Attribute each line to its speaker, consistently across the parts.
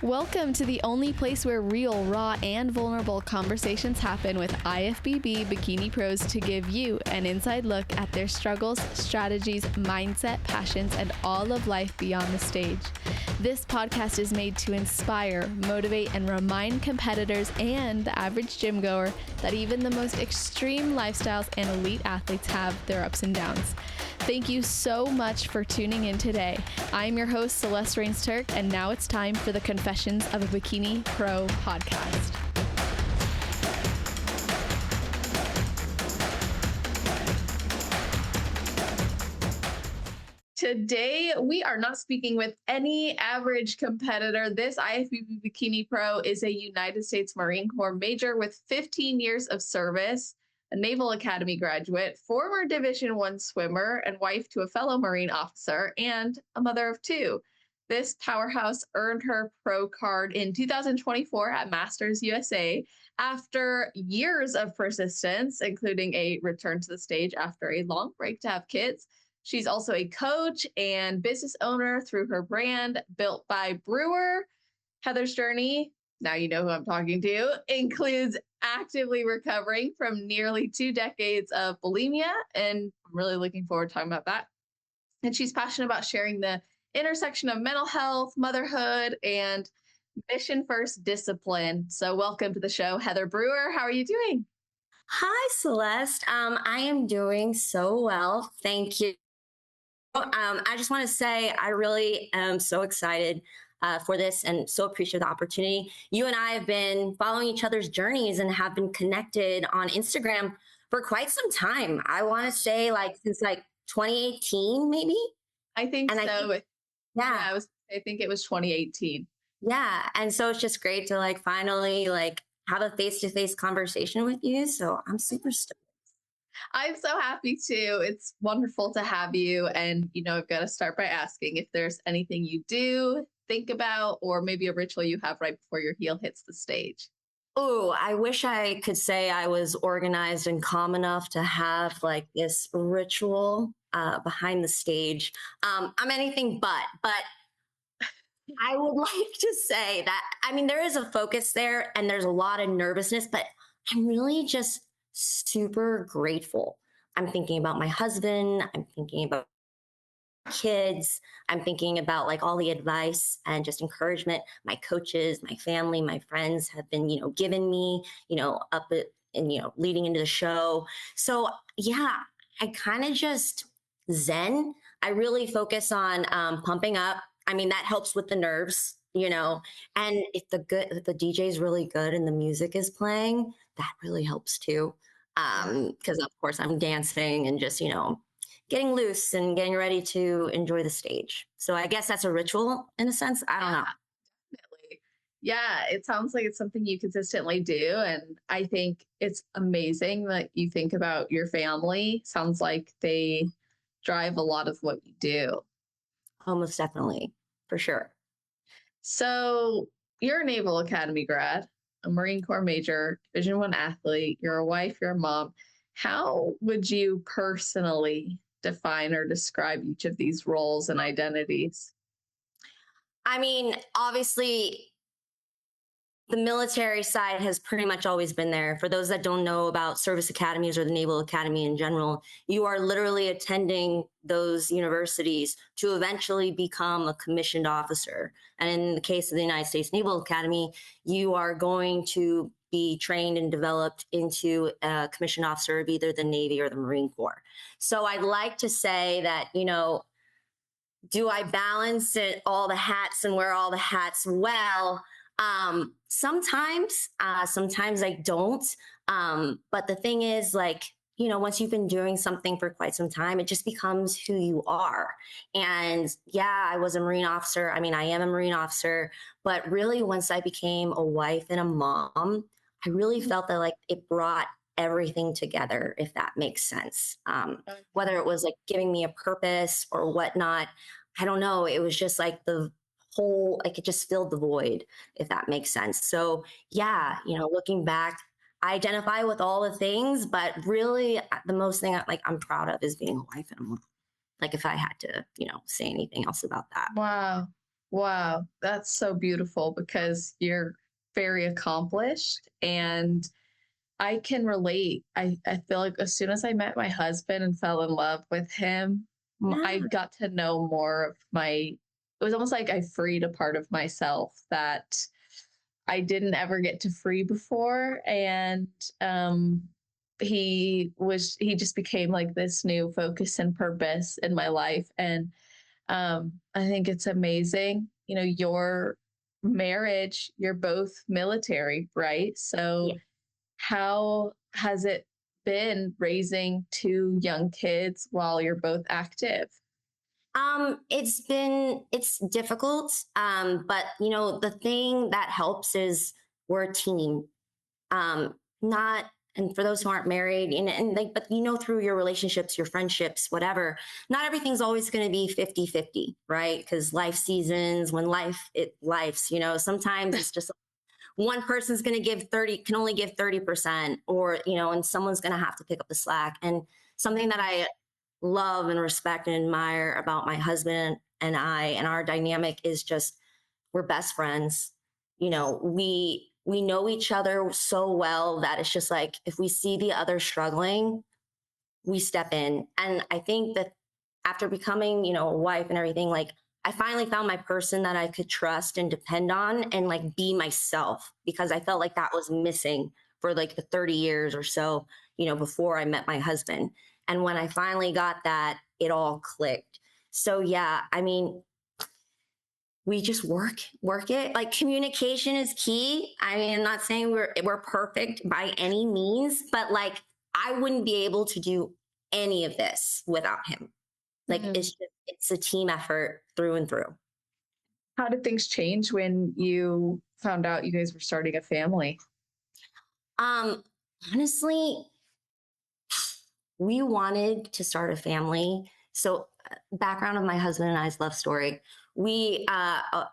Speaker 1: Welcome to the only place where real, raw, and vulnerable conversations happen with IFBB Bikini Pros to give you an inside look at their struggles, strategies, mindset, passions, and all of life beyond the stage. This podcast is made to inspire, motivate, and remind competitors and the average gym goer that even the most extreme lifestyles and elite athletes have their ups and downs. Thank you so much for tuning in today. I'm your host, Celeste Rains-Turk, and now it's time for the Confessions of a Bikini Pro podcast. Today, we are not speaking with any average competitor. This IFBB Bikini Pro is a United States Marine Corps major with 15 years of service, a Naval Academy graduate, former Division I swimmer, and wife to a fellow Marine officer, and a mother of two. This powerhouse earned her pro card in 2024 at Masters USA after years of persistence, including a return to the stage after a long break to have kids. She's also a coach and business owner through her brand, Built by Brewer. Heather's journey, now you know who I'm talking to, includes actively recovering from nearly 2 decades of bulimia, and I'm really looking forward to talking about that. And she's passionate about sharing the intersection of mental health, motherhood, and mission-first discipline. So welcome to the show, Heather Brewer. How are you doing?
Speaker 2: Hi, Celeste. I am doing so well. Thank you. I just want to say I really am so excited for this and so appreciate the opportunity. You and I have been following each other's journeys and have been connected on Instagram for quite some time. I want to say since 2018, maybe.
Speaker 1: I think
Speaker 2: and
Speaker 1: so. I think it was 2018.
Speaker 2: Yeah. And so it's just great to finally have a face-to-face conversation with you. So I'm super stoked.
Speaker 1: I'm so happy too. It's wonderful to have you. And, I've got to start by asking if there's anything you do, think about, or maybe a ritual you have right before your heel hits the stage.
Speaker 2: Oh, I wish I could say I was organized and calm enough to have this ritual behind the stage. I'm anything but I would like to say that, there is a focus there and there's a lot of nervousness, but I'm really just super grateful. I'm thinking about my husband. I'm thinking about kids. I'm thinking about all the advice and just encouragement my coaches, my family, my friends have been, giving me, up and, leading into the show. So yeah, I kind of just zen. I really focus on pumping up. That helps with the nerves, and if the DJ is really good and the music is playing, that really helps too. Because of course I'm dancing and just, getting loose and getting ready to enjoy the stage. So I guess that's a ritual in a sense. I don't know.
Speaker 1: Definitely. Yeah, it sounds like it's something you consistently do. And I think it's amazing that you think about your family. Sounds like they drive a lot of what you do.
Speaker 2: Almost definitely, for sure.
Speaker 1: So you're a Naval Academy grad, a Marine Corps major, Division I athlete, you're a wife, you're a mom. How would you personally define or describe each of these roles and identities?
Speaker 2: Obviously, the military side has pretty much always been there. For those that don't know about service academies or the Naval Academy in general, you are literally attending those universities to eventually become a commissioned officer. And in the case of the United States Naval Academy, you are going to be trained and developed into a commissioned officer of either the Navy or the Marine Corps. So I'd like to say that, do I balance all the hats and wear all the hats well? Sometimes I don't. But the thing is, once you've been doing something for quite some time, it just becomes who you are. And yeah, I was a Marine officer. I am a Marine officer, but really once I became a wife and a mom, I really felt that it brought everything together, if that makes sense. Whether it was giving me a purpose or whatnot, I don't know. It was just the whole, it just filled the void, if that makes sense. So yeah, looking back, I identify with all the things, but really the most thing I'm proud of is being a wife and a mom. If I had to, say anything else about that.
Speaker 1: Wow. Wow, that's so beautiful because you're very accomplished and I can relate. I feel like as soon as I met my husband and fell in love with him, I
Speaker 2: Yeah.
Speaker 1: got to know more of it was almost like I freed a part of myself that I didn't ever get to free before. And he just became like this new focus and purpose in my life. And I think it's amazing. You know, your marriage, you're both military, right? So
Speaker 2: Yeah.
Speaker 1: how has it been raising two young kids while you're both active?
Speaker 2: It's difficult. But you know, the thing that helps is we're a team. Not, and for those who aren't married and like, but you know, through your relationships, your friendships, whatever, not everything's always going to be 50-50, right? Because life seasons, when life's, you know, sometimes it's just one person's going to give 30, can only give 30%, or, you know, and someone's going to have to pick up the slack. And something that I love and respect and admire about my husband and I and our dynamic is just we're best friends. You know, we know each other so well that it's just like if we see the other struggling, we step in. And I think that after becoming, you know, a wife and everything, like I finally found my person that I could trust and depend on and like be myself, because I felt like that was missing for like the 30 years or so, you know, before I met my husband. And when I finally got that, it all clicked. So yeah, I mean, we just work it. Like communication is key. I mean, I'm not saying we're perfect by any means, but like I wouldn't be able to do any of this without him. Like
Speaker 1: Mhm.
Speaker 2: it's a team effort through and through.
Speaker 1: How did things change when you found out you guys were starting a family?
Speaker 2: Um Honestly, we wanted to start a family. So background of my husband and I's love story. We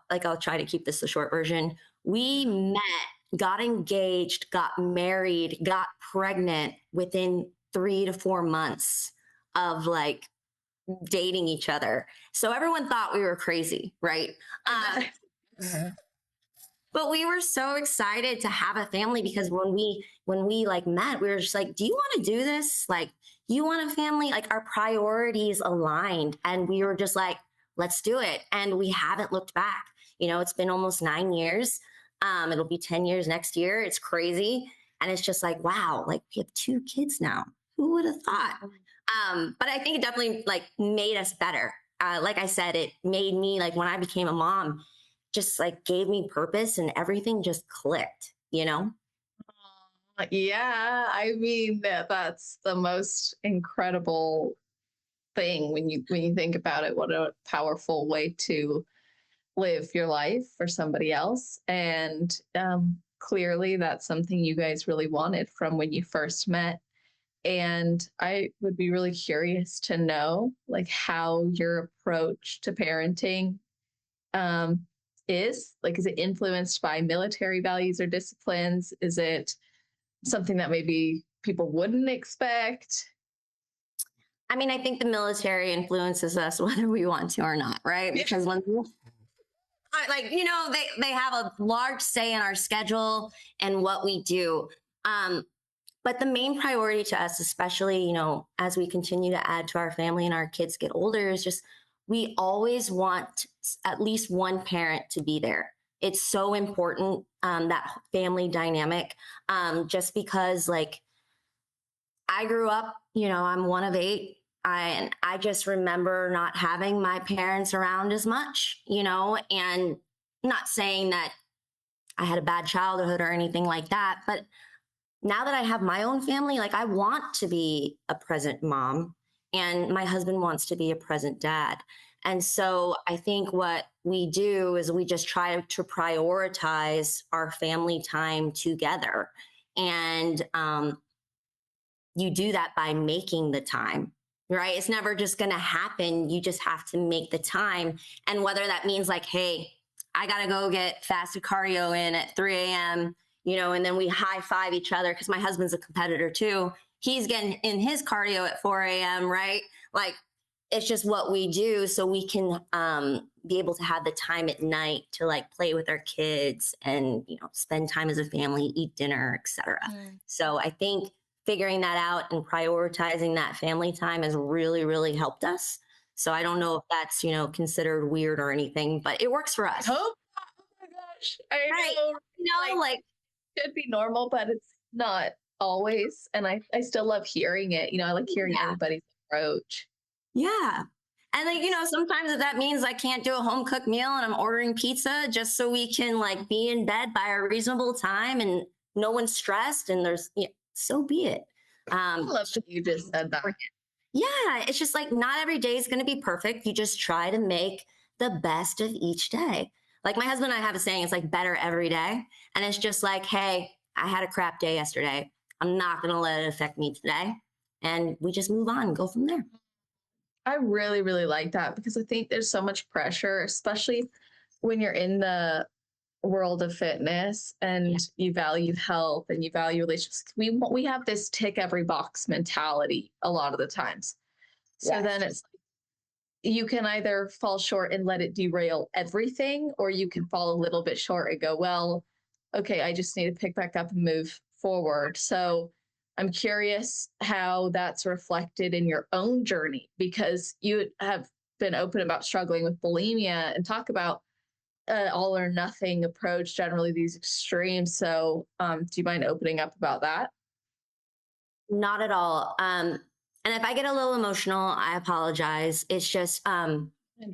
Speaker 2: like I'll try to keep this the short version. We met, got engaged, got married, got pregnant within 3 to 4 months of like dating each other. So everyone thought we were crazy, right?
Speaker 1: I
Speaker 2: Um,
Speaker 1: bet.
Speaker 2: but we were so excited to have a family because when we like met, we were just like, do you want to do this? Like, you want a family? Like our priorities aligned. And we were just like, let's do it. And we haven't looked back. You know, it's been almost 9 years. It'll be 10 years next year. It's crazy. And it's just like, wow, like we have 2 kids now. Who would have thought? But I think it definitely like made us better. Like I said, it made me like when I became a mom, just like gave me purpose and everything just clicked, you know?
Speaker 1: Yeah, I mean that's the most incredible thing when you think about it. What a powerful way to live your life for somebody else, and clearly that's something you guys really wanted from when you first met. And I would be really curious to know like how your approach to parenting um, is. Like, is it influenced by military values or disciplines? Is it something that maybe people wouldn't expect?
Speaker 2: I mean, I think the military influences us whether we want to or not, right?
Speaker 1: Yeah.
Speaker 2: Because when like you know they have a large say in our schedule and what we do. Um, but the main priority to us, especially you know as we continue to add to our family and our kids get older, is just we always want at least one parent to be there. It's so important, that family dynamic, just because like I grew up, you know, I'm one of eight. And I just remember not having my parents around as much, you know, and not saying that I had a bad childhood or anything like that. But now that I have my own family, like I want to be a present mom and my husband wants to be a present dad. And so I think what we do is we just try to prioritize our family time together. And you do that by making the time, right? It's never just going to happen. You just have to make the time. And whether that means like, hey, I got to go get fasted cardio in at 3 a.m., you know, and then we high five each other because my husband's a competitor too. He's getting in his cardio at 4 a.m., right? Like it's just what we do so we can be able to have the time at night to like play with our kids and, you know, spend time as a family, eat dinner, etc. So I think figuring that out and prioritizing that family time has really, really helped us. So I don't know if that's, you know, considered weird or anything, but it works for us.
Speaker 1: Hope not. Oh my gosh. I
Speaker 2: Right.
Speaker 1: know.
Speaker 2: You know, like
Speaker 1: Should be normal, but it's not always. And I still love hearing it. You know, I like hearing
Speaker 2: yeah.
Speaker 1: everybody's approach.
Speaker 2: Yeah. And like, you know, sometimes that means I can't do a home cooked meal and I'm ordering pizza just so we can like be in bed by a reasonable time and no one's stressed and there's, yeah, so be it.
Speaker 1: I love that you just said that.
Speaker 2: Yeah. It's just like not every day is going to be perfect. You just try to make the best of each day. Like my husband and I have a saying, it's like better every day. And it's just like, hey, I had a crap day yesterday. I'm not going to let it affect me today. And we just move on and go from there.
Speaker 1: I really, really like that because I think there's so much pressure, especially when you're in the world of fitness and you value health and you value relationships. We have this tick every box mentality a lot of the times. So then it's you can either fall short and let it derail everything, or you can fall a little bit short and go, well, okay, I just need to pick back up and move forward. So I'm curious how that's reflected in your own journey because you have been open about struggling with bulimia and talk about all or nothing approach, generally these extremes. So do you mind opening up about that?
Speaker 2: Not at all. And if I get a little emotional, I apologize. It's just,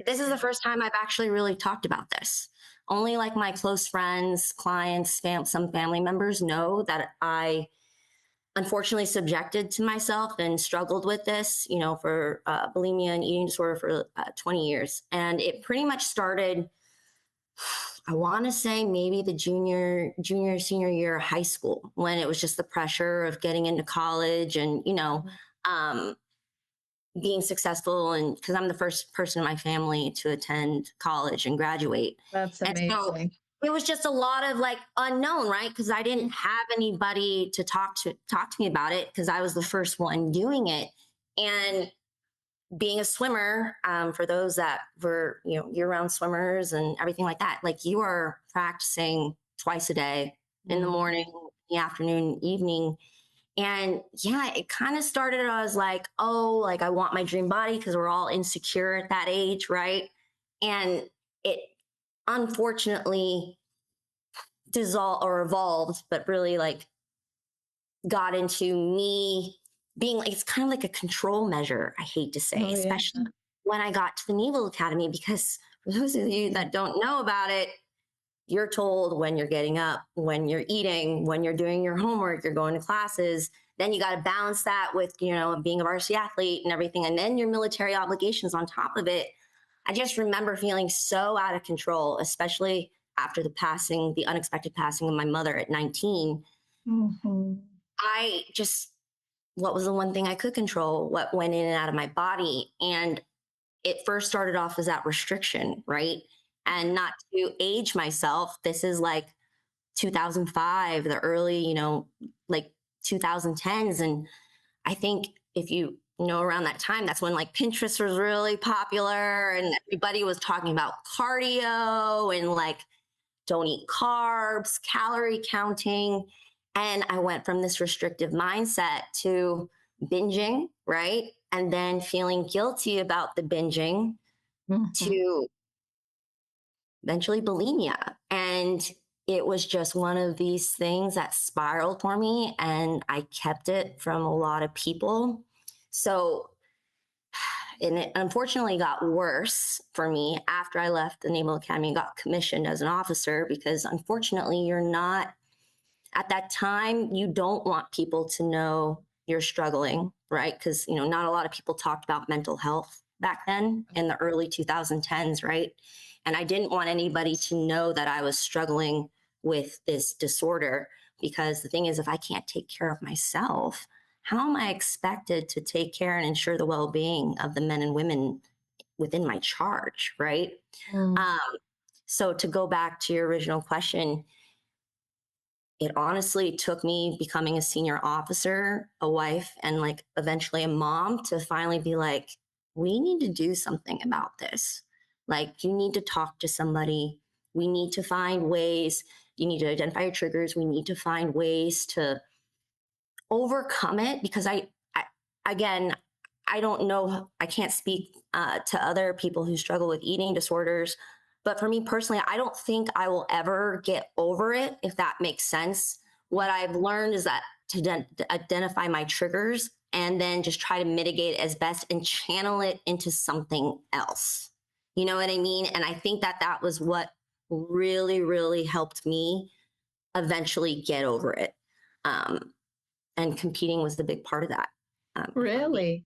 Speaker 2: this is the first time I've actually really talked about this. Only like my close friends, clients, some family members know that I unfortunately subjected to myself and struggled with this, you know, for bulimia and eating disorder for 20 years. And it pretty much started, I want to say maybe the senior year of high school when it was just the pressure of getting into college and, you know, being successful. And because I'm the first person in my family to attend college and graduate.
Speaker 1: That's
Speaker 2: And so
Speaker 1: amazing.
Speaker 2: it was just a lot of like unknown, right? Because I didn't have anybody to talk to me about it because I was the first one doing it. And being a swimmer, for those that were, you know, year-round swimmers and everything like that, like you are practicing twice a day in the morning, the afternoon, evening. And yeah, it kind of started as like, oh, like I want my dream body because we're all insecure at that age, right? And it unfortunately dissolved or evolved, but really like got into me being like, it's kind of like a control measure, I hate to say, especially when I got to the Naval Academy, because for those of you that don't know about it, you're told when you're getting up, when you're eating, when you're doing your homework, you're going to classes, then you got to balance that with, you know, being a varsity athlete and everything. And then your military obligations on top of it. I just remember feeling so out of control, especially after the unexpected passing of my mother at 19. I just, what was the one thing I could control? What went in and out of my body? And it first started off as that restriction, right? And not to age myself, this is like 2005, the early, you know, like 2010s. And I think if you know around that time, that's when like Pinterest was really popular and everybody was talking about cardio and like don't eat carbs, calorie counting. And I went from this restrictive mindset to binging, right? And then feeling guilty about the binging to eventually bulimia. And it was just one of these things that spiraled for me. And I kept it from a lot of people. So, and it unfortunately got worse for me after I left the Naval Academy and got commissioned as an officer, because unfortunately you're not, at that time, you don't want people to know you're struggling, right? Because, you know, not a lot of people talked about mental health back then in the early 2010s, right? And I didn't want anybody to know that I was struggling with this disorder, because the thing is, if I can't take care of myself, how am I expected to take care and ensure the well-being of the men and women within my charge, right? So to go back to your original question, it honestly took me becoming a senior officer, a wife, and like eventually a mom to finally be like, we need to do something about this. Like, you need to talk to somebody. We need to find ways. You need to identify your triggers. We need to find ways to overcome it, because again, I don't know, I can't speak to other people who struggle with eating disorders, but for me personally, I don't think I will ever get over it, if that makes sense. What I've learned is that to identify my triggers and then just try to mitigate it as best and channel it into something else. You know what I mean? And I think that that was what really, really helped me eventually get over it. And competing was the big part of that.
Speaker 1: Really?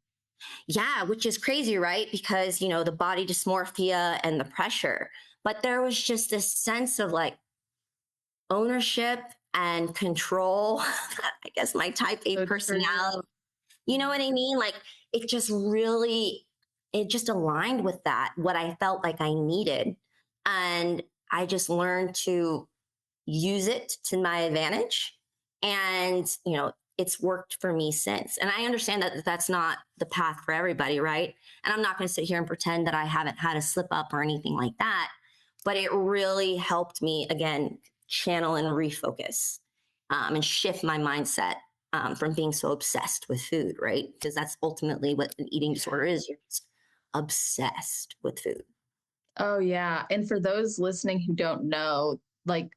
Speaker 2: Yeah, which is crazy, right? Because, the body dysmorphia and the pressure. But there was just this sense of like ownership and control. I guess my type A
Speaker 1: So
Speaker 2: personality,
Speaker 1: true.
Speaker 2: you know what I mean? Like, it just really, it just aligned with that, what I felt like I needed. And I just learned to use it to my advantage. And, it's worked for me since. And I understand that that's not the path for everybody, right? And I'm not going to sit here and pretend that I haven't had a slip up or anything like that. But it really helped me, again, channel and refocus, and shift my mindset, from being so obsessed with food, right? Because that's ultimately what an eating disorder is. You're just obsessed with food.
Speaker 1: Oh, yeah. And for those listening who don't know, like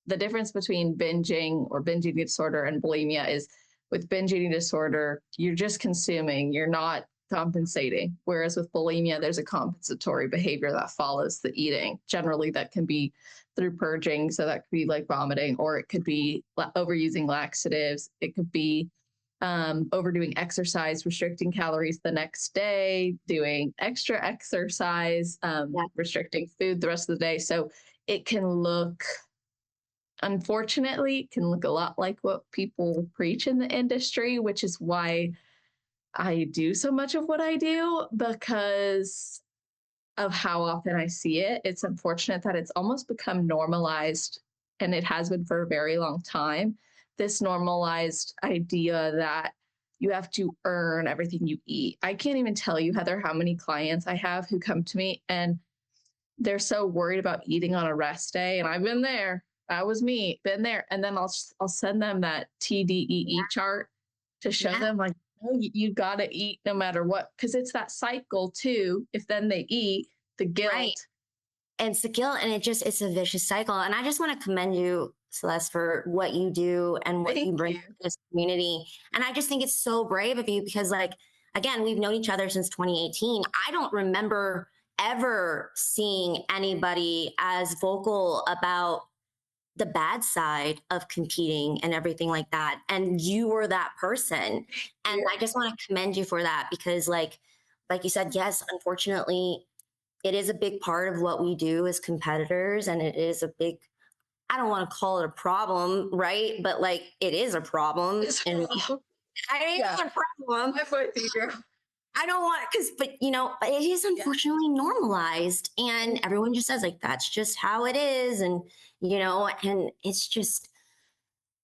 Speaker 1: the difference between binging or binge eating disorder and bulimia is, with binge eating disorder, you're just consuming, you're not compensating. Whereas with bulimia, there's a compensatory behavior that follows the eating. Generally, that can be through purging. So that could be like vomiting, or it could be overusing laxatives. It could be overdoing exercise, restricting calories the next day, doing extra exercise, restricting food the rest of the day. So it can look, unfortunately, can look a lot like what people preach in the industry, which is why I do so much of what I do, because of how often I see it. It's unfortunate that it's almost become normalized, and it has been for a very long time. This normalized idea that you have to earn everything you eat. I can't even tell you, Heather, how many clients I have who come to me and they're so worried about eating on a rest day. And I've been there. That was me, been there. And then I'll send them that TDEE chart to show them, like, oh, you got to eat no matter what. Because it's that cycle too. If then they eat, the guilt.
Speaker 2: Right. And it's the guilt, and it's a vicious cycle. And I just want to commend you, Celeste, for what you do and what you bring to this community. And I just think it's so brave of you, because, like, again, we've known each other since 2018. I don't remember ever seeing anybody as vocal about the bad side of competing and everything like that. And you were that person. And I just want to commend you for that, because like you said, yes, unfortunately, it is a big part of what we do as competitors. And it is a big, I don't want to call it a problem, right? But like, it is a problem. And it's a problem. I don't want it, but it is unfortunately normalized, and everyone just says like, that's just how it is. And, and it's just,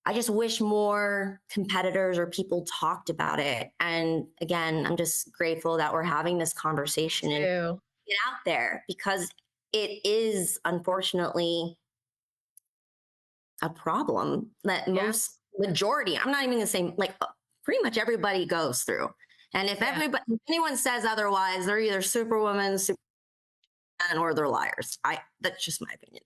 Speaker 2: I just wish more competitors or people talked about it. And again, I'm just grateful that we're having this conversation and get out there, because it is unfortunately a problem that majority, I'm not even gonna say, like, pretty much everybody goes through. And if anyone says otherwise, they're either superwoman, superman, or they're liars. That's just my opinion.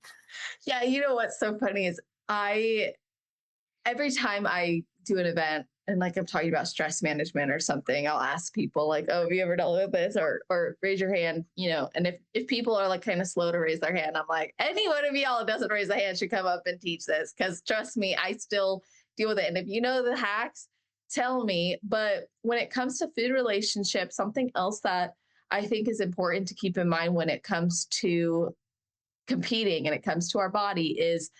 Speaker 1: Yeah, you know what's so funny is every time I do an event and like I'm talking about stress management or something, I'll ask people like, oh, have you ever dealt with this? Or raise your hand, and if people are like kind of slow to raise their hand, I'm like, any one of y'all that doesn't raise a hand should come up and teach this, because trust me, I still deal with it. And if you know the hacks, tell me. But when it comes to food relationships, something else that I think is important to keep in mind when it comes to competing and it comes to our body is,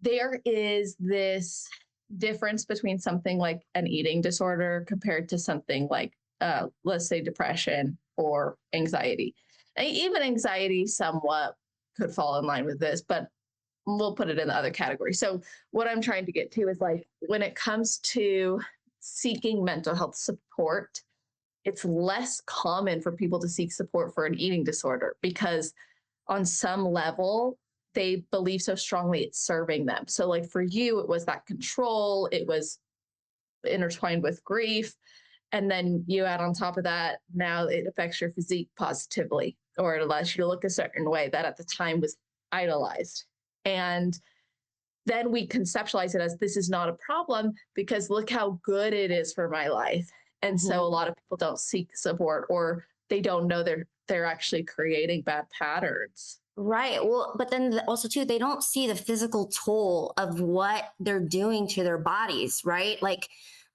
Speaker 1: there is this difference between something like an eating disorder compared to something like, let's say, depression or anxiety. And even anxiety somewhat could fall in line with this, but we'll put it in the other category. So what I'm trying to get to is, like, when it comes to seeking mental health support, it's less common for people to seek support for an eating disorder because on some level, they believe so strongly it's serving them. So, like for you, it was that control, it was intertwined with grief. And then you add on top of that, now it affects your physique positively, or it allows you to look a certain way that at the time was idolized. And then we conceptualize it as this is not a problem because look how good it is for my life. And so a lot of people don't seek support, or they don't know they're actually creating bad patterns.
Speaker 2: Right. Well, but then also too, they don't see the physical toll of what they're doing to their bodies, right? Like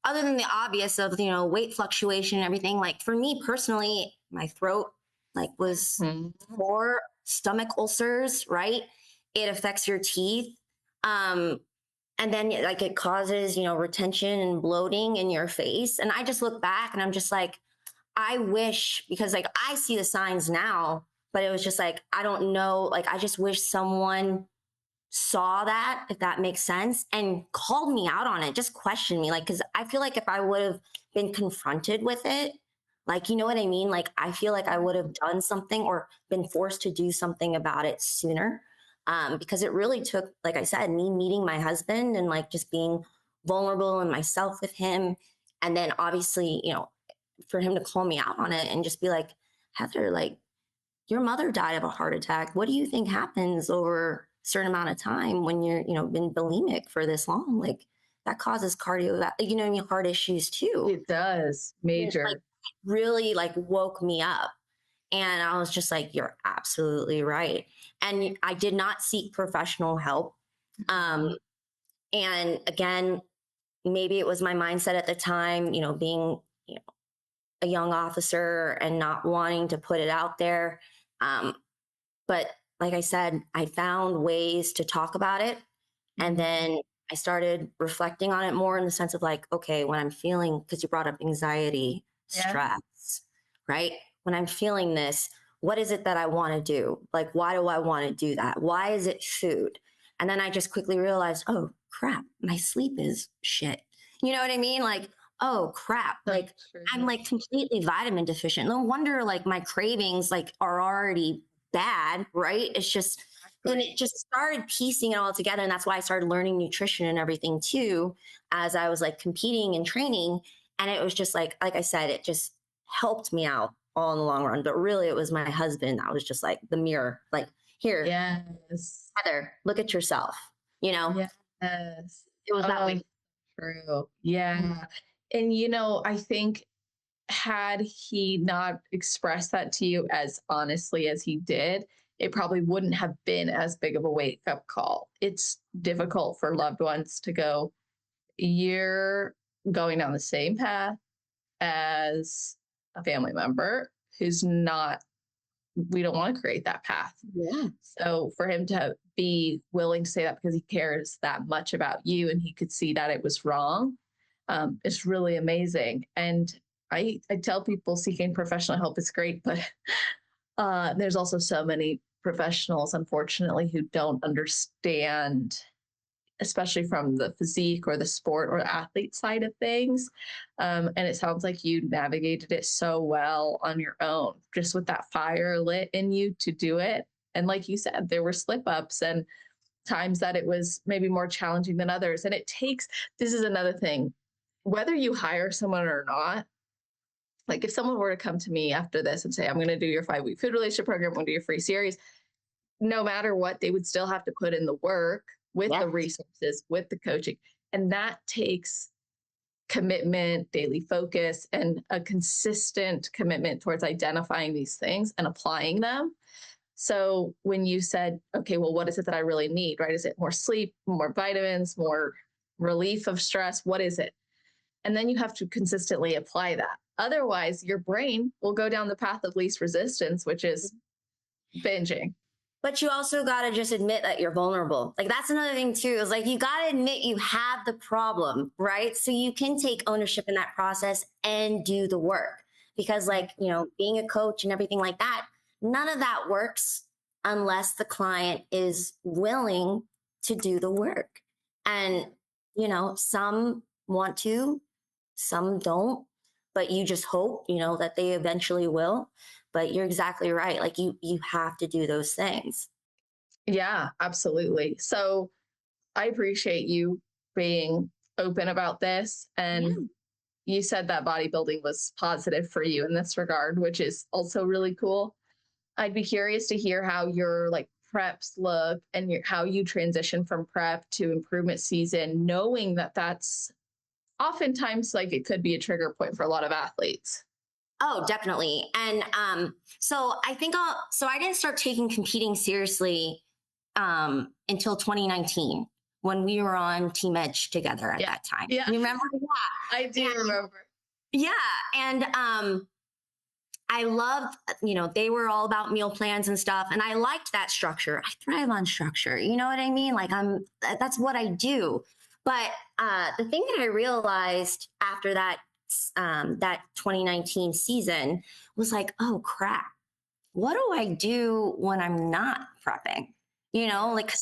Speaker 2: other than the obvious of, weight fluctuation and everything, like for me personally, my throat like was for stomach ulcers, right? It affects your teeth. And then like it causes, retention and bloating in your face. And I just look back and I'm just like, I wish, because like I see the signs now, but it was just like, I don't know. Like, I just wish someone saw that, if that makes sense, and called me out on it, just questioned me. Like, cause I feel like if I would have been confronted with it, like, you know what I mean? Like, I feel like I would have done something or been forced to do something about it sooner. Because it really took, like I said, me meeting my husband and like just being vulnerable and myself with him. And then obviously, for him to call me out on it and just be like, Heather, like your mother died of a heart attack. What do you think happens over a certain amount of time when you're, been bulimic for this long? Like that causes heart issues too.
Speaker 1: It does, major.
Speaker 2: Like, really like woke me up. And I was just like, you're absolutely right. And I did not seek professional help. And again, maybe it was my mindset at the time, being, a young officer and not wanting to put it out there. But like I said, I found ways to talk about it. And then I started reflecting on it more in the sense of like, okay, when I'm feeling, because you brought up anxiety, stress, right? When I'm feeling this, what is it that I want to do? Like, why do I want to do that? Why is it food? And then I just quickly realized, oh crap, my sleep is shit. You know what I mean? Like, oh crap, like I'm like completely vitamin deficient. No wonder like my cravings like are already bad, right? It's just, and it just started piecing it all together. And that's why I started learning nutrition and everything too, as I was like competing and training. And it was just like I said, it just helped me out all in the long run. But really it was my husband that was just like the mirror, like, here, Heather, look at yourself,
Speaker 1: Yes.
Speaker 2: It was that way.
Speaker 1: True. Yeah. And I think had he not expressed that to you as honestly as he did, it probably wouldn't have been as big of a wake up call. It's difficult for loved ones to go, you're going down the same path as a family member who's not, we don't want to create that path.
Speaker 2: Yeah.
Speaker 1: So for him to be willing to say that because he cares that much about you and he could see that it was wrong, is really amazing. And I tell people seeking professional help is great, but there's also so many professionals, unfortunately, who don't understand, especially from the physique or the sport or athlete side of things. And it sounds like you navigated it so well on your own, just with that fire lit in you to do it. And like you said, there were slip ups and times that it was maybe more challenging than others. And it takes, this is another thing, whether you hire someone or not, like if someone were to come to me after this and say, I'm going to do your 5-week food relationship program, I'm going to do your free series, no matter what, they would still have to put in the work with the resources, with the coaching. And that takes commitment, daily focus, and a consistent commitment towards identifying these things and applying them. So when you said, okay, well, what is it that I really need, right? Is it more sleep, more vitamins, more relief of stress? What is it? And then you have to consistently apply that. Otherwise, your brain will go down the path of least resistance, which is binging.
Speaker 2: But you also got to just admit that you're vulnerable. Like that's another thing too, is like, you got to admit you have the problem, right? So you can take ownership in that process and do the work, because like, being a coach and everything like that, none of that works unless the client is willing to do the work. And, some want to, some don't. but you just hope, that they eventually will. But you're exactly right. Like you have to do those things.
Speaker 1: Yeah, absolutely. So I appreciate you being open about this. And
Speaker 2: Yeah.
Speaker 1: you said that bodybuilding was positive for you in this regard, which is also really cool. I'd be curious to hear how your like preps look and how you transition from prep to improvement season, knowing that that's oftentimes like it could be a trigger point for a lot of athletes.
Speaker 2: Oh, definitely. And so I think so I didn't start taking competing seriously until 2019 when we were on Team Edge together at
Speaker 1: Yeah.
Speaker 2: that time.
Speaker 1: Yeah.
Speaker 2: You remember?
Speaker 1: I do
Speaker 2: Yeah.
Speaker 1: remember.
Speaker 2: Yeah. And I loved, they were all about meal plans and stuff. And I liked that structure. I thrive on structure. You know what I mean? Like that's what I do. But the thing that I realized after that 2019 season was like, oh crap, what do I do when I'm not prepping? Like,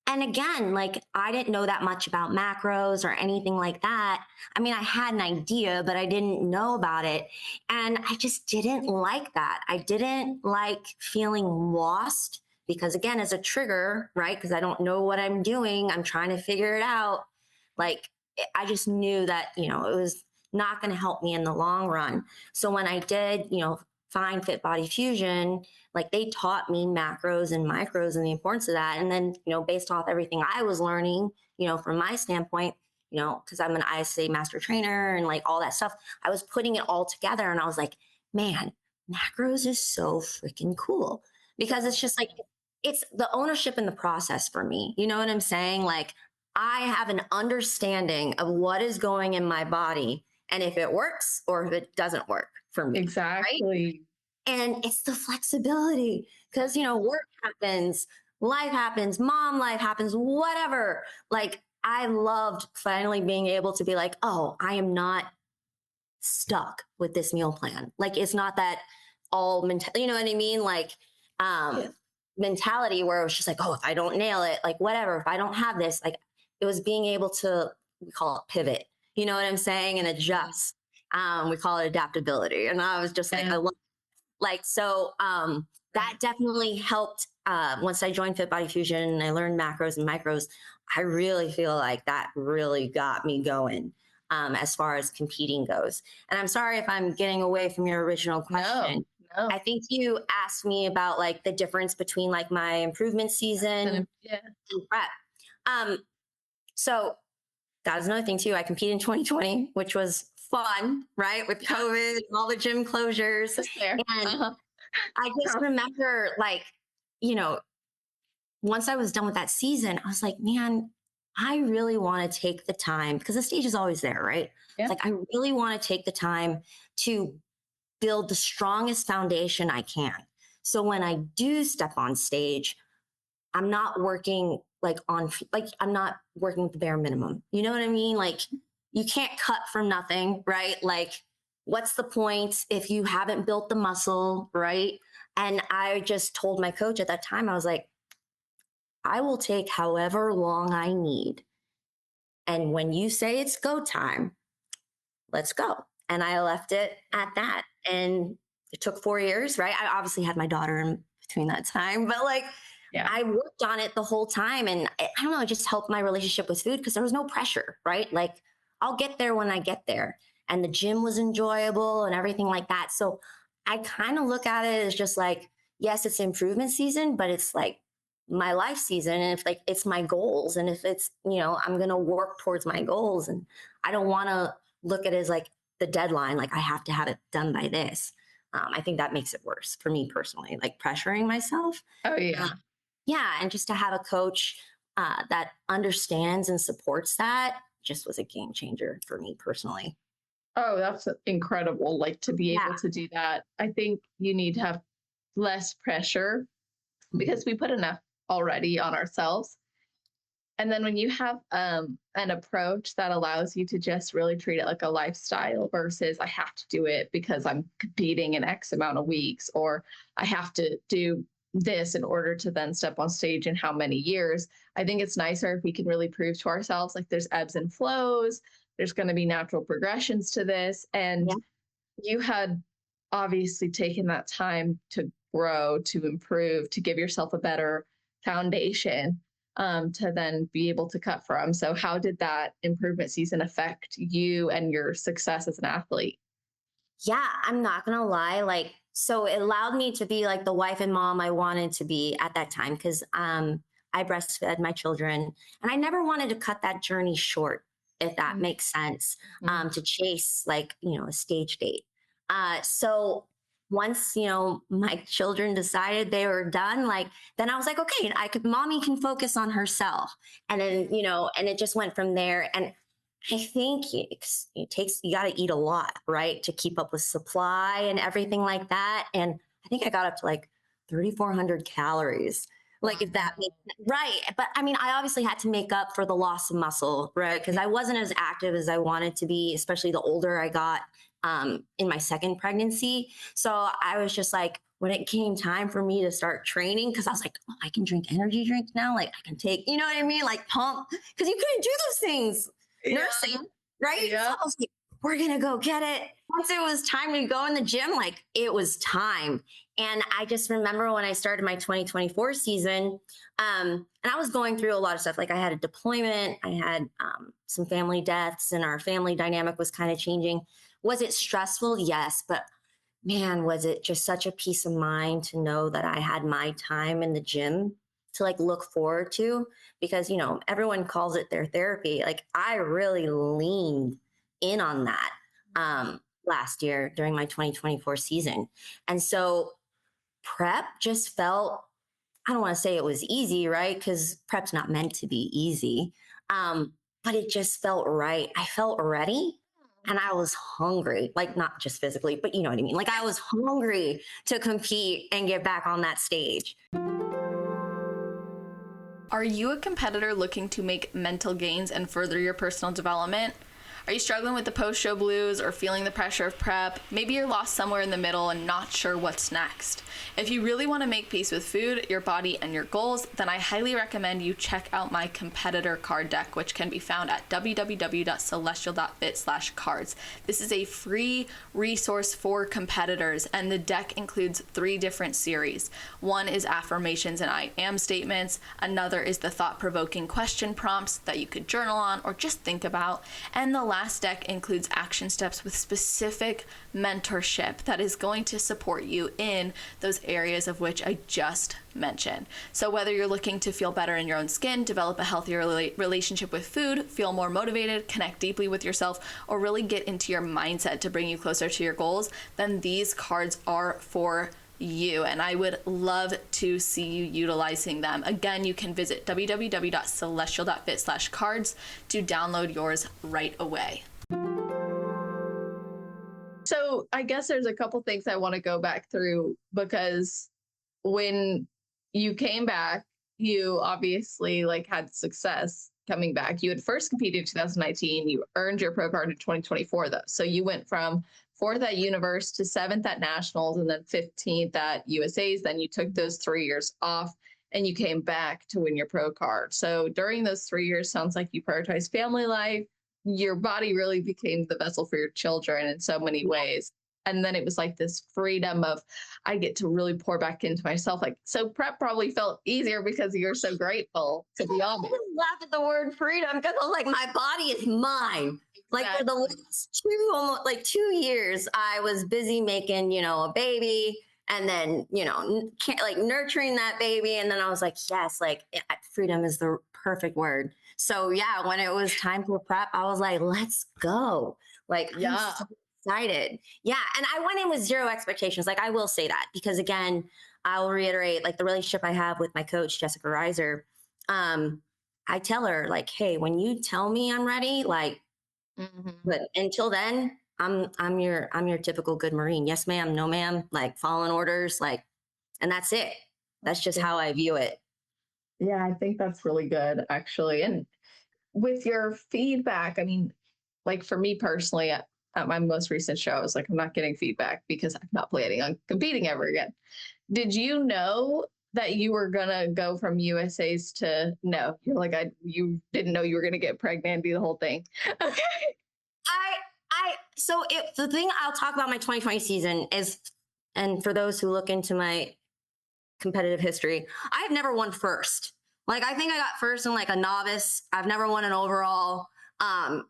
Speaker 2: and again, like I didn't know that much about macros or anything like that. I mean, I had an idea, but I didn't know about it. And I just didn't like that. I didn't like feeling lost because, again, as a trigger, right? Because I don't know what I'm doing, I'm trying to figure it out. Like, I just knew that, it was not going to help me in the long run. So when I did, find Fit Body Fusion, like they taught me macros and micros and the importance of that. And then, based off everything I was learning, from my standpoint, because I'm an ISA master trainer and like all that stuff, I was putting it all together and I was like, man, macros is so freaking cool because it's just like, it's the ownership in the process for me. You know what I'm saying? Like I have an understanding of what is going in my body and if it works or if it doesn't work for me.
Speaker 1: Exactly.
Speaker 2: Right? And it's the flexibility because, work happens, life happens, mom life happens, whatever. Like I loved finally being able to be like, oh, I am not stuck with this meal plan. Like it's not that all mental, you know what I mean? Like mentality where it was just like, oh, if I don't nail it, like whatever, if I don't have this, like it was being able to, we call it pivot, you know what I'm saying? And adjust. We call it adaptability. And I was just like, I love like, so that definitely helped. Once I joined Fit Body Fusion and I learned macros and micros, I really feel like that really got me going as far as competing goes. And I'm sorry if I'm getting away from your original question.
Speaker 1: No.
Speaker 2: I think you asked me about like the difference between like my improvement season and prep. So that was another thing too. I competed in 2020, which was fun, right? With COVID, all the gym closures. And I just remember like, once I was done with that season, I was like, man, I really want to take the time because the stage is always there, right?
Speaker 1: Yeah.
Speaker 2: It's like, I really want to take the time to build the strongest foundation I can. So when I do step on stage, I'm not working I'm not working with the bare minimum. You know what I mean? Like you can't cut from nothing, right? Like what's the point if you haven't built the muscle, right? And I just told my coach at that time, I was like, I will take however long I need. And when you say it's go time, let's go. And I left it at that. And it took 4 years, right? I obviously had my daughter in between that time, but like, I worked on it the whole time. And I don't know, it just helped my relationship with food because there was no pressure, right? Like I'll get there when I get there. And the gym was enjoyable and everything like that. So I kind of look at it as just like, yes, it's improvement season, but it's like my life season. And if like, it's my goals. And if it's, I'm going to work towards my goals and I don't want to look at it as like the deadline, like I have to have it done by this. I think that makes it worse for me personally, like pressuring myself.
Speaker 1: Oh yeah.
Speaker 2: Yeah. And just to have a coach that understands and supports that just was a game changer for me personally.
Speaker 1: Oh, that's incredible. Like to be able to do that. I think you need to have less pressure because we put enough already on ourselves. And then when you have an approach that allows you to just really treat it like a lifestyle versus I have to do it because I'm competing in X amount of weeks, or I have to do this in order to then step on stage in how many years. I think it's nicer if we can really prove to ourselves like there's ebbs and flows. There's going to be natural progressions to this. And you had obviously taken that time to grow, to improve, to give yourself a better foundation, to then be able to cut from. So, how did that improvement season affect you and your success as an athlete?
Speaker 2: Yeah, I'm not gonna lie. Like, so it allowed me to be like the wife and mom I wanted to be at that time because I breastfed my children and I never wanted to cut that journey short, if that makes sense,
Speaker 1: Mhm.
Speaker 2: to chase like, a stage date. So once, my children decided they were done, like, then I was like, okay, mommy can focus on herself. And then, and it just went from there. And I think it takes, you got to eat a lot, right? To keep up with supply and everything like that. And I think I got up to like 3,400 calories. Like, if that makes right. But I mean, I obviously had to make up for the loss of muscle, right? Because I wasn't as active as I wanted to be, especially the older I got in my second pregnancy. So I was just like, when it came time for me to start training, because I was like, oh, I can drink energy drinks now. Like, I can take, you know what I mean? Like, pump, because you couldn't do those things
Speaker 1: Yeah.
Speaker 2: nursing, right? So
Speaker 1: Yeah.
Speaker 2: I was like, we're gonna go get it. Once it was time to go in the gym, like it was time. And I just remember when I started my 2024 season, and I was going through a lot of stuff. Like I had a deployment, I had some family deaths, and our family dynamic was kind of changing. Was it stressful? Yes, but man, was it just such a peace of mind to know that I had my time in the gym to like look forward to, because everyone calls it their therapy. Like I really leaned in on that last year during my 2024 season. And so prep just felt, I don't want to say it was easy, right? Because prep's not meant to be easy. But it just felt right. I felt ready and I was hungry, like not just physically, but you know what I mean? Like I was hungry to compete and get back on that stage.
Speaker 1: Are you a competitor looking to make mental gains and further your personal development? Are you struggling with the post-show blues or feeling the pressure of prep? Maybe you're lost somewhere in the middle and not sure what's next. If you really want to make peace with food, your body, and your goals, then I highly recommend you check out my competitor card deck, which can be found at www.celestial.fit/cards. This is a free resource for competitors, and the deck includes 3 different series. One is affirmations and I am statements. Another is the thought-provoking question prompts that you could journal on or just think about. And the last deck includes action steps with specific mentorship that is going to support you in those areas of which I just mentioned. So whether you're looking to feel better in your own skin, develop a healthier relationship with food, feel more motivated, connect deeply with yourself, or really get into your mindset to bring you closer to your goals, then these cards are for you, and I would love to see you utilizing them. Again, you can visit www.celestial.fit/cards to download yours right away. So I guess there's a couple things I want to go back through, because when you came back, you obviously like had success coming back. You had first competed in 2019. You earned your pro card in 2024, though. So you went from 4th at Univers to 7th at Nationals and then 15th at USA's. Then you took those 3 years off and you came back to win your pro card. So during those 3 years, sounds like you prioritized family life. Your body really became the vessel for your children in so many ways. And then it was like this freedom of, I get to really pour back into myself. Like, so prep probably felt easier because you're so grateful, to be honest.
Speaker 2: I laugh at the word freedom because I was like, my body is mine. Like for the last almost like 2 years, I was busy making, a baby and then, like nurturing that baby. And then I was like, yes, like freedom is the perfect word. So yeah, when it was time for prep, I was like, let's go. Like,
Speaker 1: Yeah.
Speaker 2: I'm so excited. Yeah. And I went in with zero expectations. Like I will say that because again, I'll reiterate like the relationship I have with my coach, Jessica Reiser. I tell her like, hey, when you tell me I'm ready, like, but until then, I'm your typical good Marine. Yes, ma'am, no, ma'am, like following orders, like, and that's it. That's just how I view it.
Speaker 1: Yeah, I think that's really good, actually. And with your feedback, I mean, like for me personally, at my most recent show, I was like, I'm not getting feedback because I'm not planning on competing ever again. Did you know that you were gonna go from USA's to no? You're like, you didn't know you were gonna get pregnant and do the whole thing. Okay.
Speaker 2: I The thing I'll talk about my 2020 season is, and for those who look into my competitive history, I've never won first. Like, I think I got first in like a novice. I've never won an overall. I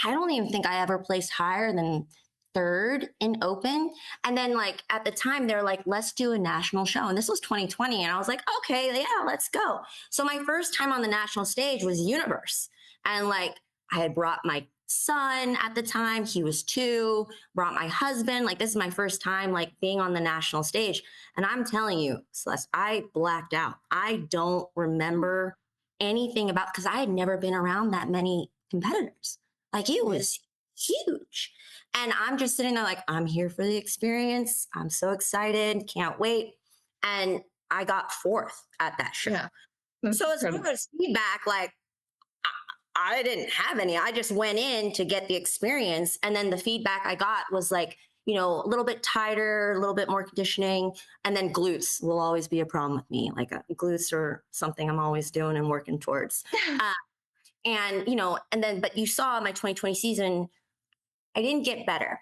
Speaker 2: don't even think I ever placed higher than third in open. And then like at the time they're like, let's do a national show. And this was 2020. And I was like, okay, yeah, let's go. So my first time on the national stage was Universe. And like, I had brought my son at the time. He was 2, brought my husband. Like, this is my first time like being on the national stage. And I'm telling you, Celeste, I blacked out. I don't remember anything about, because I had never been around that many competitors. Like, it was huge. And I'm just sitting there like, I'm here for the experience. I'm so excited. Can't wait. And I got 4th at that show.
Speaker 1: Yeah.
Speaker 2: So as far as feedback, like, I didn't have any. I just went in to get the experience. And then the feedback I got was like, you know, a little bit tighter, a little bit more conditioning. And then glutes will always be a problem with me. Like, glutes are something I'm always doing and working towards. And, you know, and then, but you saw my 2020 season, I didn't get better.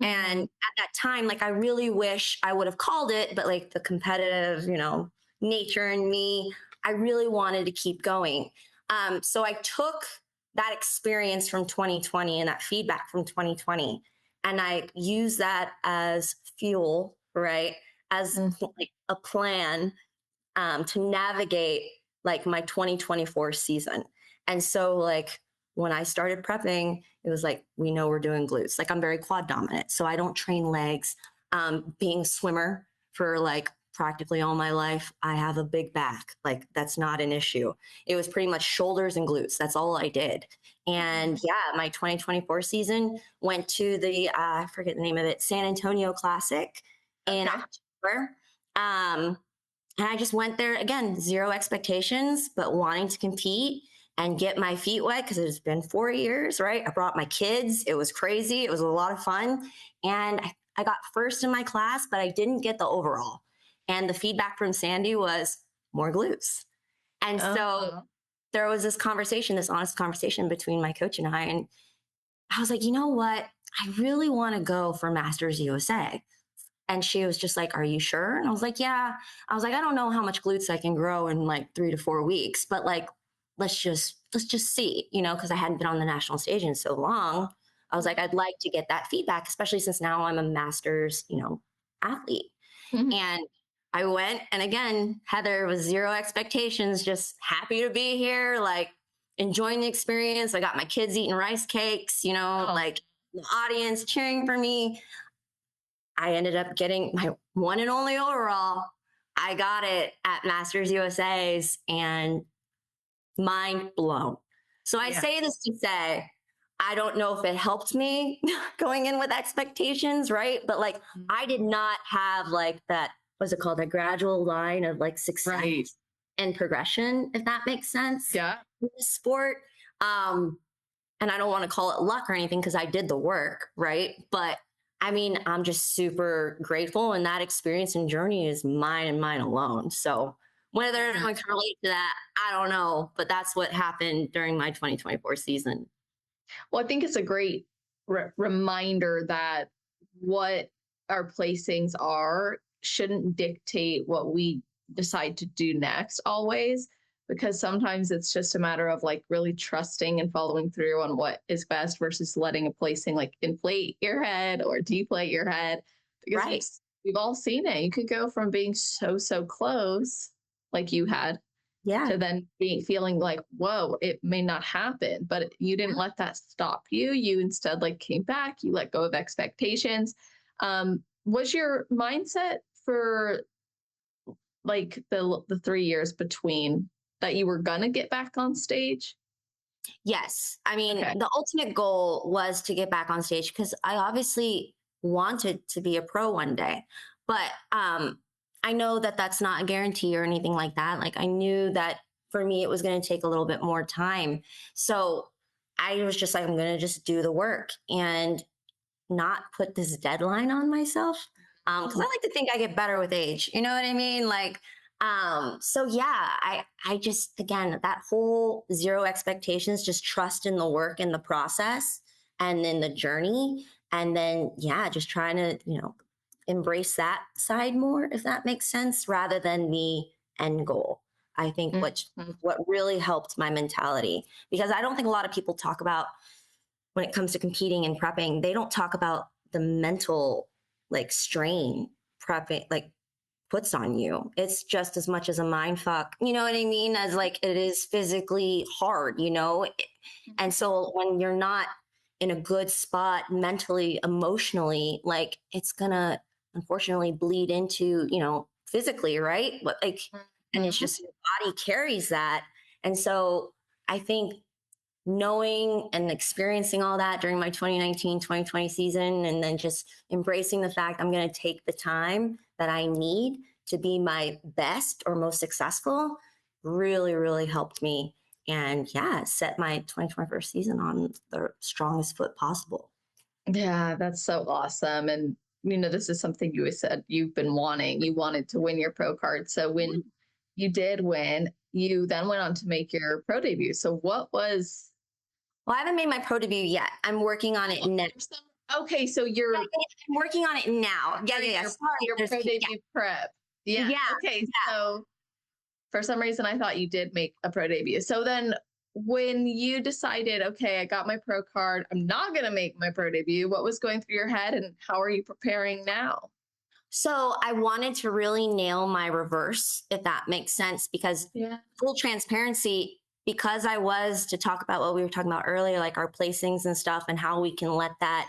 Speaker 2: And at that time, like, I really wish I would have called it, but like the competitive, you know, nature in me, I really wanted to keep going. So I took that experience from 2020 and that feedback from 2020, and I used that as fuel, right? As like a plan to navigate like my 2024 season. And so like when I started prepping, it was like, we know we're doing glutes. Like, I'm very quad dominant, so I don't train legs. Being a swimmer for like practically all my life, I have a big back. Like, that's not an issue. It was pretty much shoulders and glutes. That's all I did. And yeah, my 2024 season went to the, I forget the name of it, San Antonio Classic in October. And I just went there again, 0 expectations, but wanting to compete and get my feet wet because it's been 4 years, right? I brought my kids. It was crazy. It was a lot of fun. And I got first in my class, but I didn't get the overall. And the feedback from Sandy was more glutes. And so there was this conversation, this honest conversation between my coach and I. And I was like, you know what? I really want to go for Masters USA. And she was just like, are you sure? And I was like, yeah. I was like, I don't know how much glutes I can grow in like 3 to 4 weeks, but like, let's just see, you know, because I hadn't been on the national stage in so long. I was like, I'd like to get that feedback, especially since now I'm a master's, you know, athlete. And I went, and again, Heather was 0 expectations, just happy to be here, like enjoying the experience. I got my kids eating rice cakes, you know, like the audience cheering for me. I ended up getting my one and only overall. I got it at Masters USA's, and mind blown. So I say this to say, I don't know if it helped me going in with expectations, right? But like, I did not have like that, what's it called? A gradual line of like success and progression, if that makes sense.
Speaker 1: Yeah.
Speaker 2: In this sport. And I don't want to call it luck or anything because I did the work, right? But I mean, I'm just super grateful, and that experience and journey is mine and mine alone. So whether anyone can relate to that, I don't know, but that's what happened during my 2024 season.
Speaker 1: Well, I think it's a great reminder that what our placings are shouldn't dictate what we decide to do next always, because sometimes it's just a matter of like really trusting and following through on what is best versus letting a placing like inflate your head or deflate your head. Because we've all seen it. You could go from being so close, like you had, to then feeling like, whoa, it may not happen, but you didn't let that stop you. You instead like came back, you let go of expectations. Was your mindset for like the 3 years between that you were gonna get back on stage?
Speaker 2: Yes. I mean, the ultimate goal was to get back on stage because I obviously wanted to be a pro one day, but I know that that's not a guarantee or anything like that. Like, I knew that for me, it was going to take a little bit more time. So I was just like, I'm going to just do the work and not put this deadline on myself. Cause I like to think I get better with age. You know what I mean? Like, so yeah, I just, again, that whole 0 expectations, just trust in the work and the process. and then the journey. And then, yeah, just trying to, embrace that side more, if that makes sense, rather than the end goal. I think
Speaker 1: Mhm.
Speaker 2: what really helped my mentality, because I don't think a lot of people talk about when it comes to competing and prepping, they don't talk about the mental like strain prepping like puts on you. It's just as much as a mind fuck, you know what I mean? As like it is physically hard, you know? And so when you're not in a good spot mentally, emotionally, like it's gonna unfortunately bleed into, physically, right? But like, and it's
Speaker 1: Mhm.
Speaker 2: just your body carries that. And so I think knowing and experiencing all that during my 2019-2020 season, and then just embracing the fact I'm going to take the time that I need to be my best or most successful really, really helped me. And yeah, set my 2021 season on the strongest foot possible.
Speaker 1: Yeah, that's so awesome. And this is something you said you've been wanting. You wanted to win your pro card. So when you did win, you then went on to make your pro debut. So what was
Speaker 2: Well, I haven't made my pro debut yet. I'm working on it now.
Speaker 1: okay, so you're
Speaker 2: I'm working on it now. Yeah, yeah, yeah.
Speaker 1: your
Speaker 2: Sorry,
Speaker 1: your pro debut prep. Yeah.
Speaker 2: yeah,
Speaker 1: Okay.
Speaker 2: yeah.
Speaker 1: So for some reason I thought you did make a pro debut. So then when you decided, okay, I got my pro card, I'm not going to make my pro debut, what was going through your head and how are you preparing now?
Speaker 2: So I wanted to really nail my reverse, if that makes sense, because
Speaker 1: Yeah.
Speaker 2: full transparency, because I was to talk about what we were talking about earlier, like our placings and stuff, and how we can let that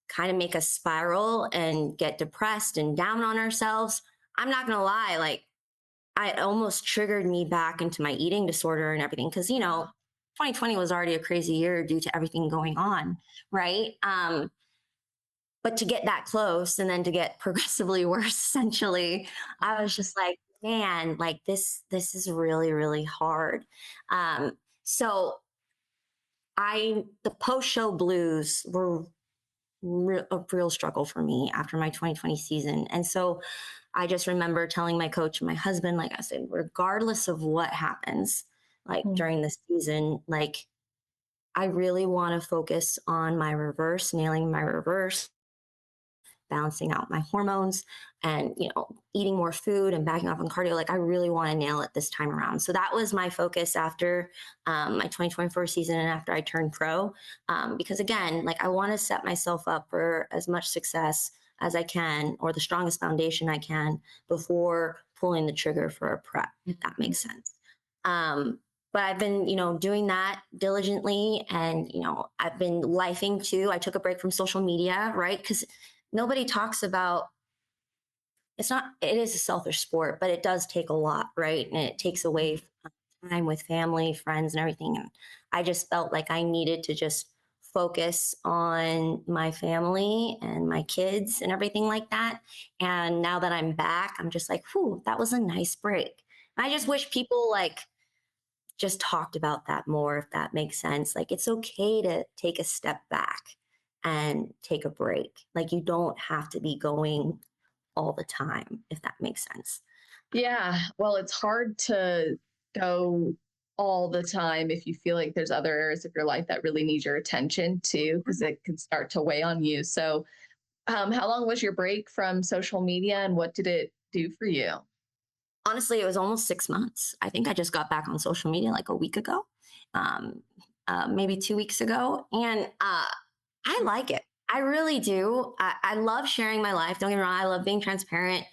Speaker 2: kind of make us spiral and get depressed and down on ourselves. I'm not going to lie, like it almost triggered me back into my eating disorder and everything. Cause 2020 was already a crazy year due to everything going on. Right. But to get that close and then to get progressively worse, essentially, I was just like, man, like this is really, really hard. So the post show blues were a real struggle for me after my 2020 season. And so I just remember telling my coach and my husband, like I said, regardless of what happens, like
Speaker 1: Mm.
Speaker 2: during the season, like I really want to focus on my reverse, nailing my reverse, balancing out my hormones, and eating more food and backing off on cardio. Like I really want to nail it this time around. So that was my focus after my 2024 season and after I turned pro, because again, like I want to set myself up for as much success as I can, or the strongest foundation I can, before pulling the trigger for a prep, if that makes sense. But I've been, doing that diligently, and, I've been lifing too. I took a break from social media, right? Because nobody talks about, it is a selfish sport, but it does take a lot, right? And it takes away time with family, friends, and everything. And I just felt like I needed to just focus on my family and my kids and everything like that. And now that I'm back, I'm just like, whew, that was a nice break. I just wish people like just talked about that more, if that makes sense. Like it's okay to take a step back and take a break. Like you don't have to be going all the time, if that makes sense.
Speaker 1: Yeah, well, it's hard to go all the time if you feel like there's other areas of your life that really need your attention too, because it can start to weigh on you. So, how long was your break from social media and what did it do for you?
Speaker 2: Honestly, it was almost 6 months. I think I just got back on social media like a week ago, um, maybe 2 weeks ago. And I like it. I really do. I love sharing my life. Don't get me wrong. I love being transparent,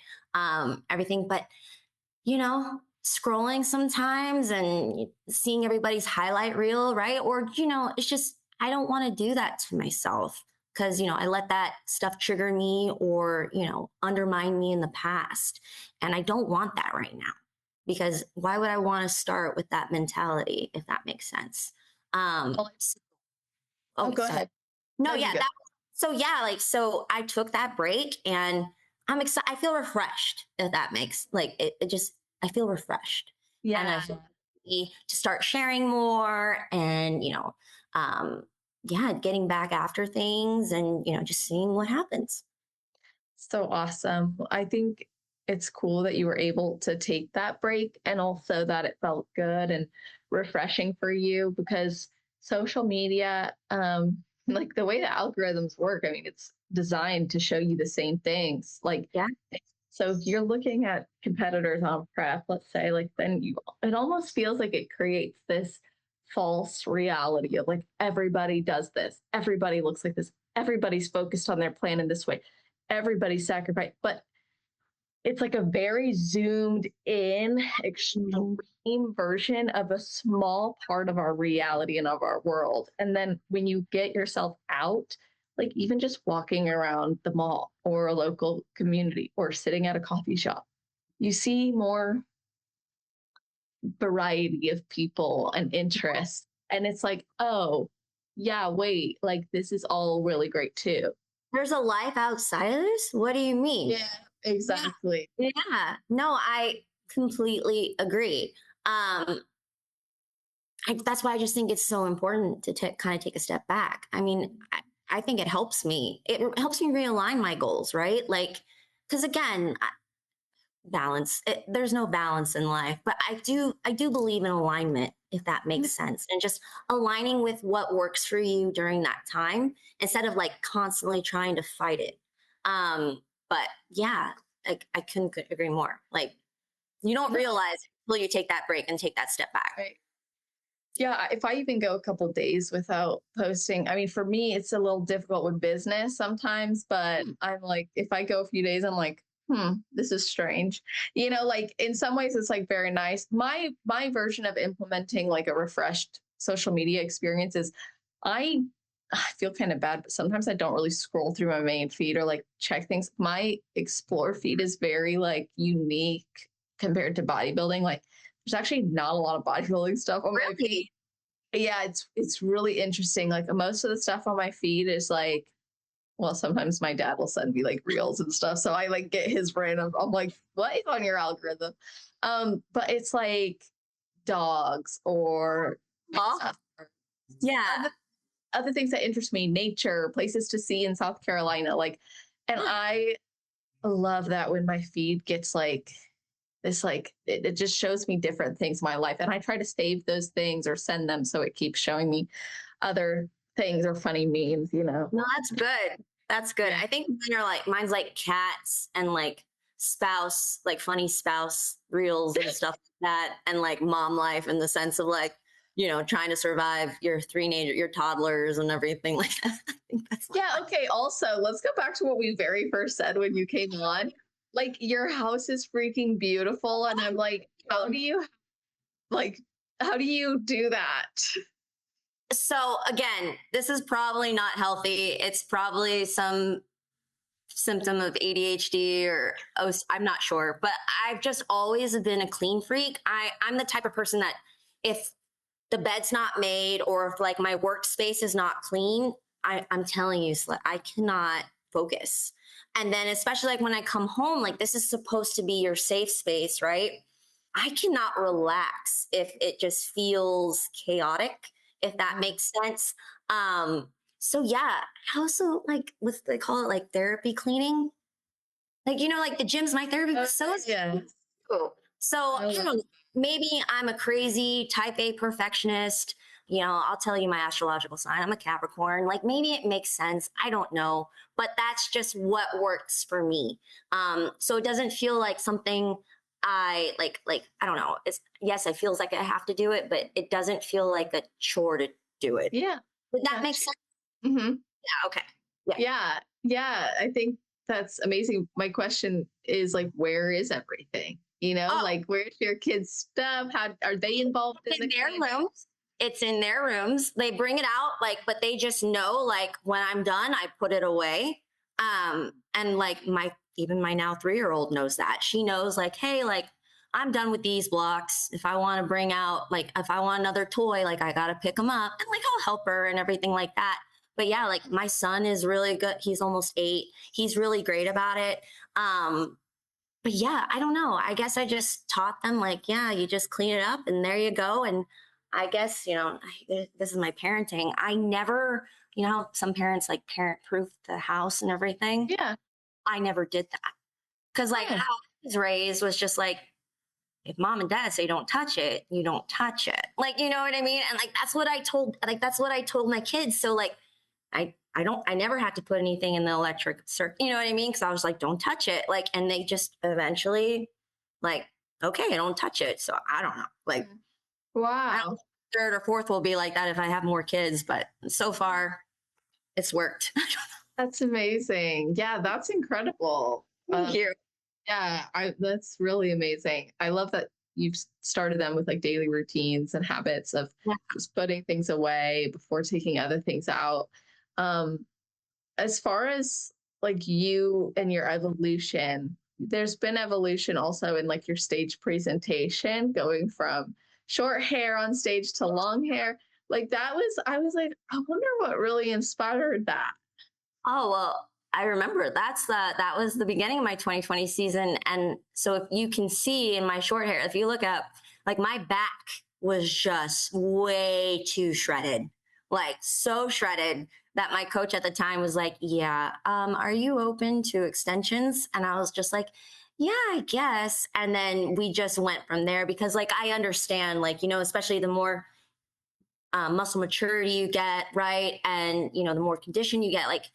Speaker 2: everything. But scrolling sometimes and seeing everybody's highlight reel, right? Or, it's just, I don't want to do that to myself because, I let that stuff trigger me or, undermine me in the past. And I don't want that right now, because why would I want to start with that mentality, if that makes sense?
Speaker 1: Well, oh,
Speaker 2: Oh,
Speaker 1: go
Speaker 2: sorry.
Speaker 1: ahead.
Speaker 2: No,
Speaker 1: No, you
Speaker 2: yeah.
Speaker 1: go.
Speaker 2: So yeah, like, so I took that break and I'm excited. I feel refreshed, if that makes like it just, I feel refreshed, and I
Speaker 1: Yeah.
Speaker 2: feel ready to start sharing more and, um, yeah, getting back after things and, just seeing what happens.
Speaker 1: So awesome. I think it's cool that you were able to take that break and also that it felt good and refreshing for you because social media, like the way the algorithms work, I mean, it's designed to show you the same things. Like,
Speaker 2: Yeah.
Speaker 1: so if you're looking at competitors on prep, let's say, like, then it almost feels like it creates this false reality of like everybody does this, everybody looks like this, everybody's focused on their plan in this way, everybody's sacrificed. But it's like a very zoomed in, extreme version of a small part of our reality and of our world. And then when you get yourself out, like even just walking around the mall or a local community or sitting at a coffee shop, you see more variety of people and interests. And it's like, oh, yeah, wait, like this is all really great too.
Speaker 2: There's a life outside of this? What do you mean?
Speaker 1: Yeah, exactly.
Speaker 2: Yeah. No, I completely agree. That's why I just think it's so important to kind of take a step back. I mean, I think it helps me. It helps me realign my goals, right? Like, because again, balance. There's no balance in life, but I do believe in alignment, if that makes sense, and just aligning with what works for you during that time instead of like constantly trying to fight it. But yeah, I couldn't agree more. Like, you don't realize until you take that break and take that step back.
Speaker 1: Right. Yeah, if I even go a couple days without posting, I mean, for me, it's a little difficult with business sometimes, but I'm like, if I go a few days, I'm like, this is strange. You know, like in some ways it's like very nice. My version of implementing like a refreshed social media experience is I I feel kind of bad, but sometimes I don't really scroll through my main feed or like check things. My explore feed is very like unique compared to bodybuilding. Like there's actually not a lot of bodybuilding stuff on my feed.
Speaker 2: Really?
Speaker 1: Yeah, it's really interesting. Like most of the stuff on my feed is like, well, sometimes my dad will send me like reels and stuff. So I like get his random, I'm like, what is on your algorithm? But it's like dogs or
Speaker 2: Huh? Yeah.
Speaker 1: other things that interest me, nature, places to see in South Carolina. Like, and I love that when my feed gets like this, like it just shows me different things in my life. And I try to save those things or send them so it keeps showing me other things or funny memes, you know.
Speaker 2: No, that's good. That's good.
Speaker 1: Yeah.
Speaker 2: I think mine are like mine's like cats and like spouse, like funny spouse reels and stuff like that, and like mom life in the sense of like, trying to survive your your toddlers and everything like that. I think that's
Speaker 1: Yeah, okay. Also, let's go back to what we very first said when you came on. Like your house is freaking beautiful. And I'm like, like how do you do that?
Speaker 2: so again, this is probably not healthy. It's probably some symptom of ADHD or I'm not sure, but I've just always been a clean freak. I'm the type of person that if the bed's not made or if like my workspace is not clean, I'm telling you, I cannot focus. And then especially like when I come home, like this is supposed to be your safe space, right? I cannot relax if it just feels chaotic, if that makes sense. So yeah, I also like what they call it, like therapy cleaning. Like, like the gym's my therapy facility.
Speaker 1: Yeah.
Speaker 2: Cool. So I don't know, maybe I'm a crazy type A perfectionist. I'll tell you my astrological sign. I'm a Capricorn. Like maybe it makes sense. I don't know, but that's just what works for me. So it doesn't feel like something I like. I don't know. Yes, it feels like I have to do it, but it doesn't feel like a chore to do it.
Speaker 1: Yeah.
Speaker 2: Would that make sense?
Speaker 1: Mm-hmm.
Speaker 2: Yeah. Okay. Yeah.
Speaker 1: Yeah. Yeah. I think that's amazing. My question is like, where is everything? You know,
Speaker 2: Oh,
Speaker 1: like where's your kids' stuff? How are they involved in
Speaker 2: in
Speaker 1: the
Speaker 2: their
Speaker 1: cleaning?
Speaker 2: rooms. It's in their rooms. They bring it out, like, but they just know, like, when I'm done, I put it away. And like even my now 3-year-old knows that. She knows, like, hey, like, I'm done with these blocks. If I want to bring out, like, if I want another toy, like, I gotta pick them up, and like, I'll help her and everything like that. But yeah, like, my son is really good. He's almost 8. He's really great about it. But yeah, I don't know. I guess I just taught them like, yeah, you just clean it up and there you go. And I guess, this is my parenting. I never, some parents like parent proof the house and everything.
Speaker 1: Yeah.
Speaker 2: I never did that. Cause like
Speaker 1: Yeah.
Speaker 2: how I was raised was just like, if mom and dad say don't touch it, you don't touch it. Like, you know what I mean? And like, that's what I told my kids. So like, I never had to put anything in the electric circuit, you know what I mean? Cause I was like, don't touch it. Like, and they just eventually like, okay, I don't touch it. So I don't know. Like, I don't
Speaker 1: Wow.
Speaker 2: think third or fourth will be like that if I have more kids, but so far it's worked.
Speaker 1: That's amazing. Yeah, that's incredible.
Speaker 2: Thank you.
Speaker 1: Yeah, that's really amazing. I love that you've started them with like daily routines and habits of
Speaker 2: Yeah.
Speaker 1: just putting things away before taking other things out. Um, as far as like you and your evolution, there's been evolution also in like your stage presentation, going from short hair on stage to long hair. Like that was, I was like, I wonder what really inspired that.
Speaker 2: Oh, well, I remember that was the beginning of my 2020 season. And so if you can see in my short hair, if you look up, like my back was just way too shredded, like so shredded that my coach at the time was like, yeah, are you open to extensions? And I was just like, yeah, I guess. And then we just went from there because like, I understand, like, especially the more muscle maturity you get, right? And, the more condition you get, like,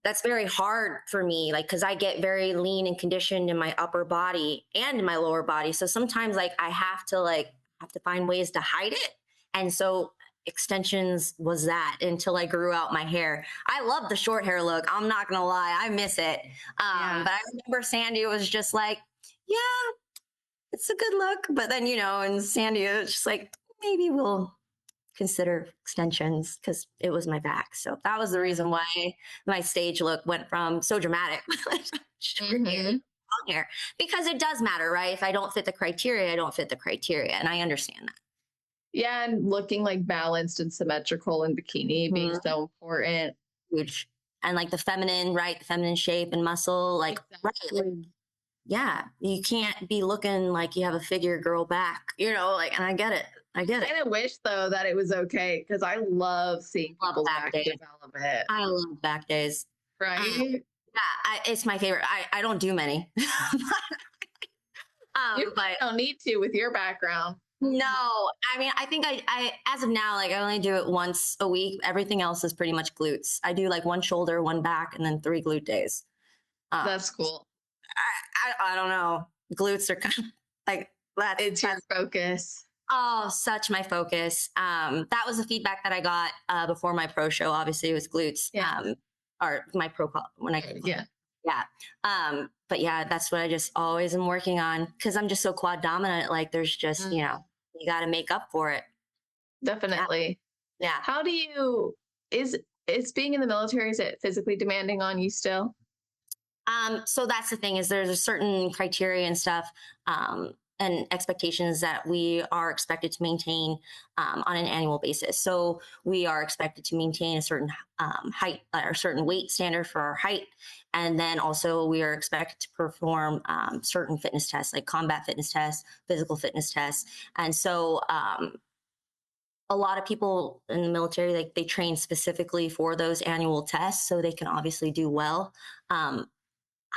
Speaker 2: that's very hard for me, like, because I get very lean and conditioned in my upper body and in my lower body. So sometimes like I have to find ways to hide it. And so extensions was that until I grew out my hair. I love the short hair look. I'm not gonna lie, I miss it.
Speaker 1: Yeah.
Speaker 2: But I remember Sandy was just like, yeah, it's a good look. But then, and Sandy was just like, maybe we'll consider extensions because it was my back. So that was the reason why my stage look went from so dramatic short hair,
Speaker 1: Mhm.
Speaker 2: long hair, because it does matter, right? If I don't fit the criteria, I don't fit the criteria. And I understand that.
Speaker 1: Yeah, and looking like balanced and symmetrical in bikini being
Speaker 2: Mhm.
Speaker 1: so important.
Speaker 2: Huge. And like the feminine, right? The feminine shape and muscle, like, right. Like,
Speaker 1: Exactly.
Speaker 2: yeah, you can't be looking like you have a figure girl back, like, and I get it. I get it.
Speaker 1: Kind of wish though that it was okay because I love seeing
Speaker 2: Love
Speaker 1: people's
Speaker 2: back
Speaker 1: back
Speaker 2: days.
Speaker 1: development.
Speaker 2: I love back days.
Speaker 1: Right?
Speaker 2: Yeah, it's my favorite. I don't do many.
Speaker 1: You
Speaker 2: But
Speaker 1: don't need to with your background.
Speaker 2: no, I mean, I think I, as of now, like I only do it once a week. Everything else is pretty much glutes. I do like one shoulder, one back, and then 3 glute days.
Speaker 1: That's cool.
Speaker 2: I don't know. Glutes are kind of like
Speaker 1: It's your focus.
Speaker 2: such my focus. That was the feedback that I got before my pro show. Obviously, it was glutes.
Speaker 1: Yeah.
Speaker 2: Or my pro when I
Speaker 1: Yeah.
Speaker 2: yeah. But yeah, that's what I just always am working on because I'm just so quad dominant. Like there's just,
Speaker 1: Mm,
Speaker 2: you got to make up for it. Yeah.
Speaker 1: definitely.
Speaker 2: Yeah.
Speaker 1: How do you is being in the military, is it physically demanding on you still?
Speaker 2: So that's the thing is there's a certain criteria and stuff and expectations that we are expected to maintain on an annual basis. So we are expected to maintain a certain height or certain weight standard for our height. And then also we are expected to perform certain fitness tests like combat fitness tests, physical fitness tests. And so a lot of people in the military, like they train specifically for those annual tests so they can obviously do well.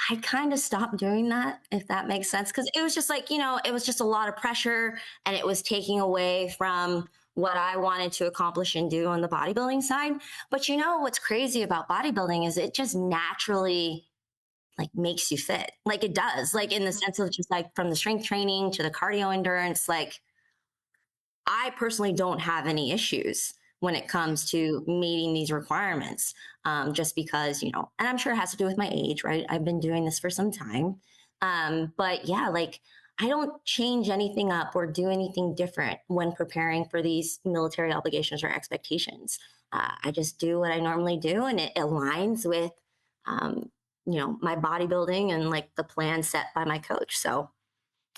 Speaker 2: I kind of stopped doing that, if that makes sense. Cause it was just like, it was just a lot of pressure and it was taking away from what I wanted to accomplish and do on the bodybuilding side. But what's crazy about bodybuilding is it just naturally like makes you fit. Like it does, like in the sense of just like from the strength training to the cardio endurance, like I personally don't have any issues when it comes to meeting these requirements, just because, and I'm sure it has to do with my age, right? I've been doing this for some time. But yeah, like I don't change anything up or do anything different when preparing for these military obligations or expectations. I just do what I normally do and it aligns with, um, my bodybuilding and like the plan set by my coach. So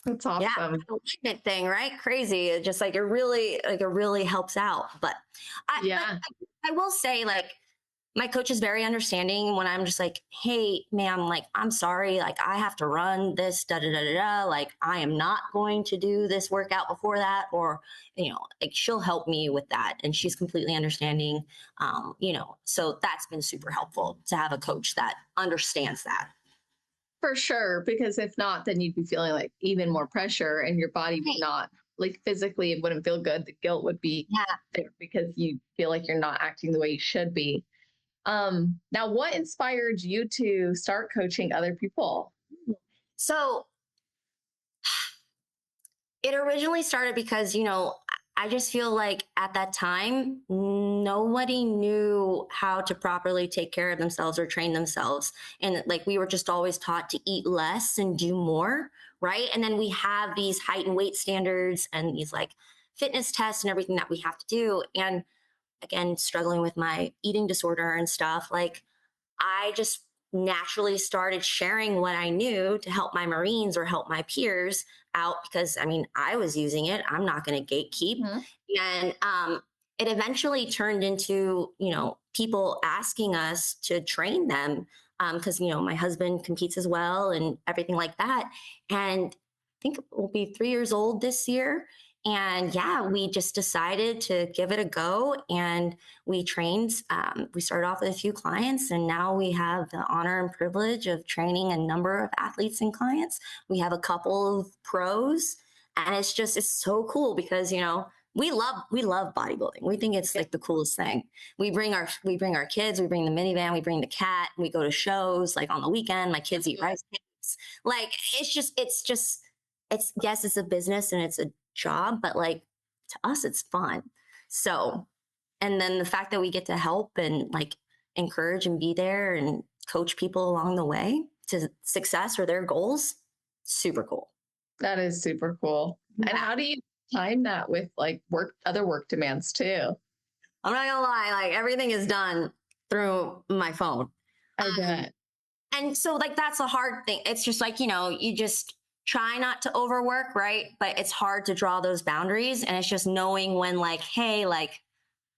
Speaker 1: That's
Speaker 2: yeah,
Speaker 1: awesome.
Speaker 2: the alignment thing, right? Crazy. It just like it really helps out. But
Speaker 1: Yeah.
Speaker 2: I will say, like, my coach is very understanding when I'm just like, hey, ma'am, like, I'm sorry, like, I have to run this, da da da da da. Like, I am not going to do this workout before that, or like she'll help me with that, and she's completely understanding. So that's been super helpful to have a coach that understands that.
Speaker 1: For sure. Because if not, then you'd be feeling like even more pressure and your body would
Speaker 2: Right.
Speaker 1: not, like physically it wouldn't feel good. The guilt would be
Speaker 2: Yeah.
Speaker 1: there because you feel like you're not acting the way you should be. Now, what inspired you to start coaching other people?
Speaker 2: So it originally started because, I just feel like at that time, nobody knew how to properly take care of themselves or train themselves. And like we were just always taught to eat less and do more. Right. And then we have these height and weight standards and these like fitness tests and everything that we have to do. And again, struggling with my eating disorder and stuff, like I just naturally started sharing what I knew to help my Marines or help my peers out because I mean, I was using it. I'm not going to gatekeep.
Speaker 1: Mhm.
Speaker 2: And it eventually turned into, people asking us to train them because, my husband competes as well and everything like that. And I think it will be 3 years old this year. And yeah, we just decided to give it a go. And we trained, we started off with a few clients, and now we have the honor and privilege of training a number of athletes and clients. We have a couple of pros, and it's so cool because, we love bodybuilding. We think it's
Speaker 1: Yeah.
Speaker 2: like the coolest thing. We bring our kids, we bring the minivan, we bring the cat, we go to shows like on the weekend. My kids eat rice cakes. Like it's yes, it's a business and it's a job, but like to us, it's fun. So, and then the fact that we get to help and like encourage and be there and coach people along the way to success or their goals, super cool.
Speaker 1: That is super cool. And
Speaker 2: Yeah.
Speaker 1: how do you time that with like other work demands too?
Speaker 2: I'm not gonna lie, like everything is done through my phone.
Speaker 1: I
Speaker 2: Um,
Speaker 1: bet.
Speaker 2: and so like that's a hard thing. It's just like, you just try not to overwork, right? But it's hard to draw those boundaries. And it's just knowing when like, hey, like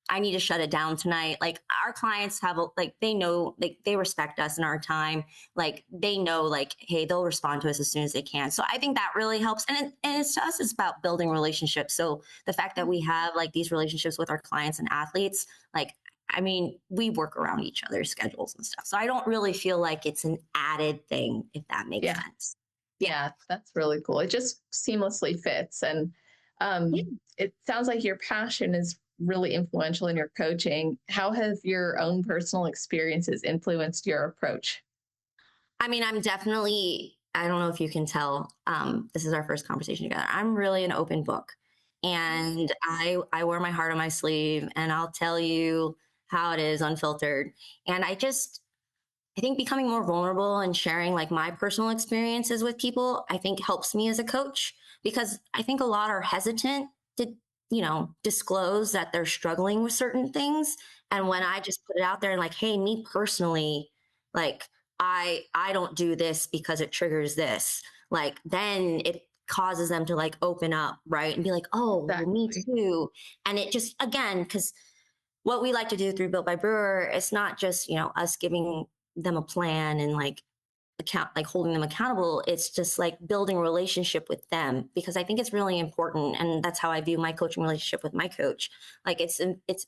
Speaker 2: I need to shut it down tonight. Like our clients like they know, like they respect us in our time. Like they know, like, hey, they'll respond to us as soon as they can. So I think that really helps. And it's to us, it's about building relationships. So the fact that we have like these relationships with our clients and athletes, like, I mean, we work around each other's schedules and stuff. So I don't really feel like it's an added thing, if that makes
Speaker 1: Yeah.
Speaker 2: sense.
Speaker 1: Yeah, that's really cool. It just seamlessly fits. And
Speaker 2: Yeah.
Speaker 1: it sounds like your passion is really influential in your coaching. How have your own personal experiences influenced your approach?
Speaker 2: I mean, I don't know if you can tell, this is our first conversation together. I'm really an open book and I wear my heart on my sleeve and I'll tell you how it is unfiltered. And I think becoming more vulnerable and sharing like my personal experiences with people, I think helps me as a coach because I think a lot are hesitant to, disclose that they're struggling with certain things. And when I just put it out there and like, hey, me personally, like I don't do this because it triggers this, like then it causes them to like open up, right? And be like, oh, well, me
Speaker 1: Exactly.
Speaker 2: too. And it just again, because what we like to do through Built by Brewer, it's not just, us giving them a plan and like holding them accountable. It's just like building a relationship with them because I think it's really important. And that's how I view my coaching relationship with my coach. Like it's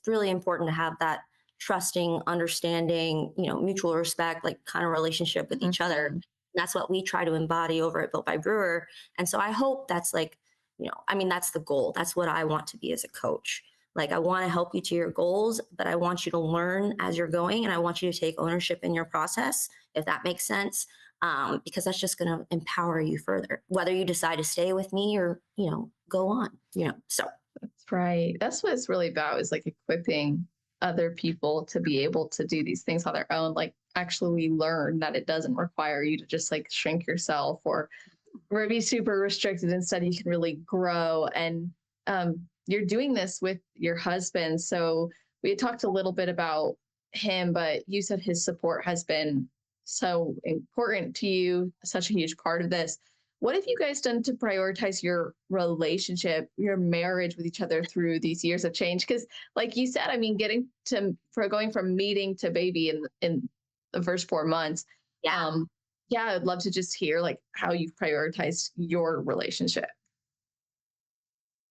Speaker 2: really important to have that trusting, understanding, mutual respect, like kind of relationship with each other.
Speaker 1: Mhm.
Speaker 2: That's what we try to embody over at Built by Brewer. And so I hope that's like, I mean, that's the goal. That's what I want to be as a coach. Like, I want to help you to your goals, but I want you to learn as you're going and I want you to take ownership in your process, if that makes sense. Because that's just going to empower you further, whether you decide to stay with me or, go on, so.
Speaker 1: That's right. That's what it's really about is like equipping other people to be able to do these things on their own. Like actually we learn that it doesn't require you to just like shrink yourself or be super restricted. Instead, you can really grow. And you're doing this with your husband. So we had talked a little bit about him, but you said his support has been so important to you, such a huge part of this. What have you guys done to prioritize your relationship, your marriage with each other through these years of change? Because, like you said, I mean, going from meeting to baby in the first 4 months,
Speaker 2: Yeah.
Speaker 1: um, yeah, I'd love to just hear like how you've prioritized your relationship.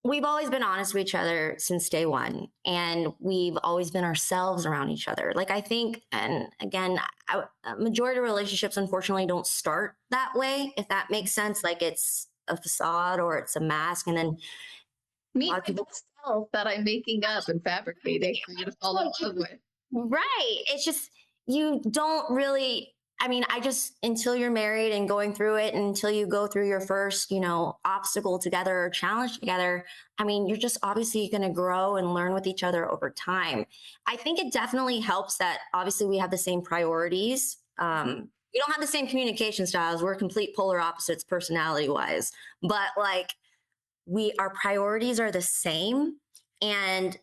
Speaker 2: We've always been honest with each other since day one, and we've always been ourselves around each other. Like, I think, and again, a majority of relationships, unfortunately, don't start that way, if that makes sense. Like, it's a facade or it's a mask. And then a
Speaker 1: Meet
Speaker 2: lot of
Speaker 1: my
Speaker 2: people,
Speaker 1: best self that I'm making up and fabricating for you to fall in love with.
Speaker 2: right. It's just, you don't really, I mean, until you're married and going through it, and until you go through your first, obstacle together or challenge together, I mean, you're just obviously going to grow and learn with each other over time. I think it definitely helps that obviously we have the same priorities. We don't have the same communication styles. We're complete polar opposites personality wise, but like our priorities are the same, and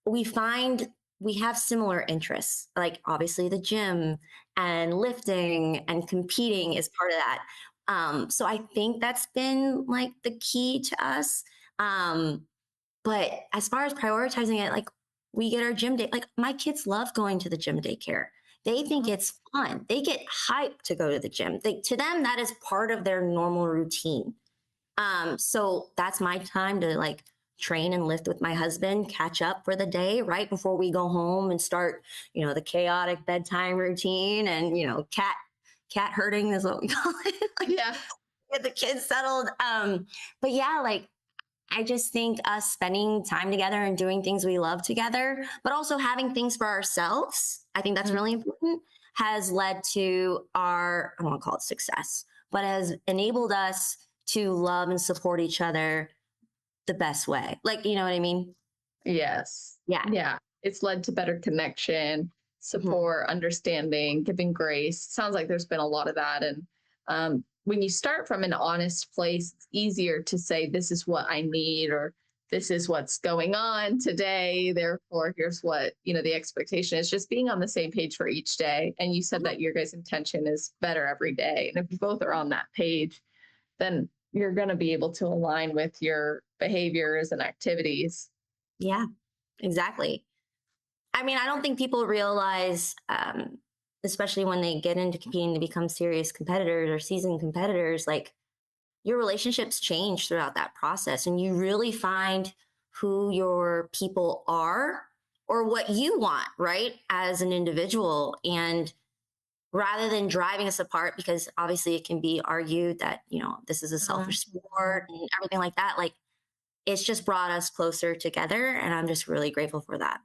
Speaker 2: we find we have similar interests, like obviously the gym and lifting and competing is part of that. So I think that's been like the key to us. But as far as prioritizing it, like we get our gym day, like my kids love going to the gym daycare. They think it's fun. They get hyped to go to the gym. To them, that is part of their normal routine. So that's my time to like train and lift with my husband, catch up for the day right before we go home and start, the chaotic bedtime routine and, cat herding is what we call it. Like,
Speaker 1: Yeah.
Speaker 2: get the kids settled. But yeah, like I just think us spending time together and doing things we love together, but also having things for ourselves, I think that's really important, has led to I don't want to call it success, but has enabled us to love and support each other the best way. Like, you know what I mean?
Speaker 1: Yes.
Speaker 2: Yeah.
Speaker 1: Yeah. It's led to better connection, support, understanding, giving grace. Sounds like there's been a lot of that. And when you start from an honest place, it's easier to say, this is what I need, or this is what's going on today. Therefore, here's what, the expectation is, just being on the same page for each day. And you said that your guys' intention is better every day. And if you both are on that page, then you're going to be able to align with your behaviors and activities.
Speaker 2: Yeah, exactly. I mean, I don't think people realize, especially when they get into competing to become serious competitors or seasoned competitors, like your relationships change throughout that process, and you really find who your people are or what you want, right, as an individual. And rather than driving us apart, because obviously it can be argued that, this is a selfish sport and everything like that, like it's just brought us closer together. And I'm just really grateful for that.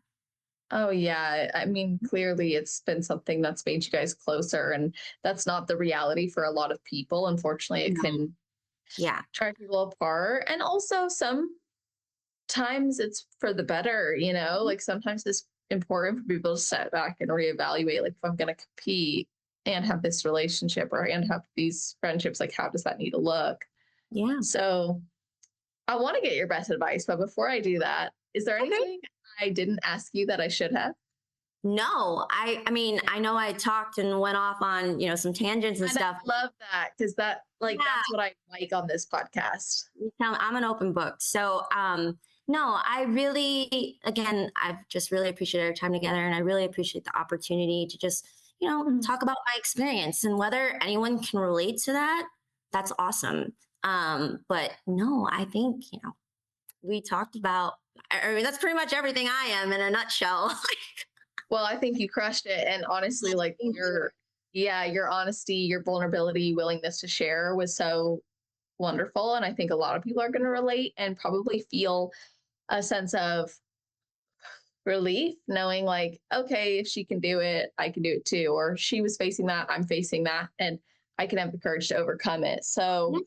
Speaker 1: Oh, yeah. I mean, clearly it's been something that's made you guys closer, and that's not the reality for a lot of people. Unfortunately, it can drive people apart. And also sometimes it's for the better, like sometimes it's important for people to step back and reevaluate, like if I'm going to compete and have this relationship and have these friendships, like how does that need to look?
Speaker 2: Yeah.
Speaker 1: So I want to get your best advice, but before I do that, is there anything I didn't ask you that I should have?
Speaker 2: No, I mean, I know I talked and went off on, some tangents and stuff.
Speaker 1: I love that, because that's what I like on this podcast.
Speaker 2: I'm an open book. So, no, I really, again, I've just really appreciated our time together, and I really appreciate the opportunity to just, talk about my experience, and whether anyone can relate to that, that's awesome. But no, I think, we talked about, I mean, that's pretty much everything I am in a nutshell.
Speaker 1: Well, I think you crushed it. And honestly, like your honesty, your vulnerability, willingness to share was so wonderful. And I think a lot of people are going to relate and probably feel a sense of relief, knowing like, okay, if she can do it, I can do it too. Or she was facing that, I'm facing that, and I can have the courage to overcome it. So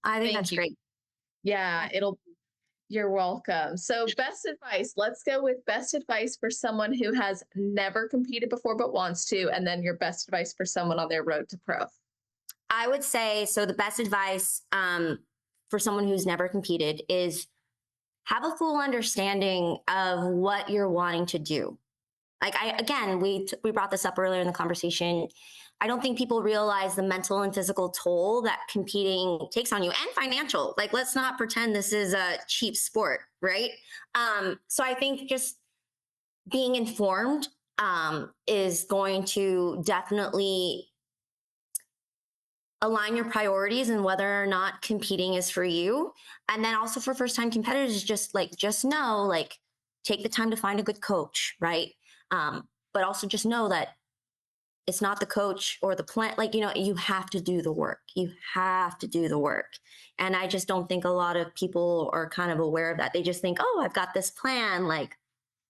Speaker 2: I think that's great.
Speaker 1: Yeah, you're welcome. So best advice, let's go with best advice for someone who has never competed before but wants to, and then your best advice for someone on their road to pro.
Speaker 2: I would say, so the best advice for someone who's never competed is have a full understanding of what you're wanting to do. Like we brought this up earlier in the conversation. I don't think people realize the mental and physical toll that competing takes on you, and financial. Like, let's not pretend this is a cheap sport, right? So I think just being informed is going to definitely align your priorities and whether or not competing is for you. And then also for first time competitors, just know, like, take the time to find a good coach, right? But also just know that it's not the coach or the plan. Like, you have to do the work. You have to do the work. And I just don't think a lot of people are kind of aware of that. They just think, oh, I've got this plan. Like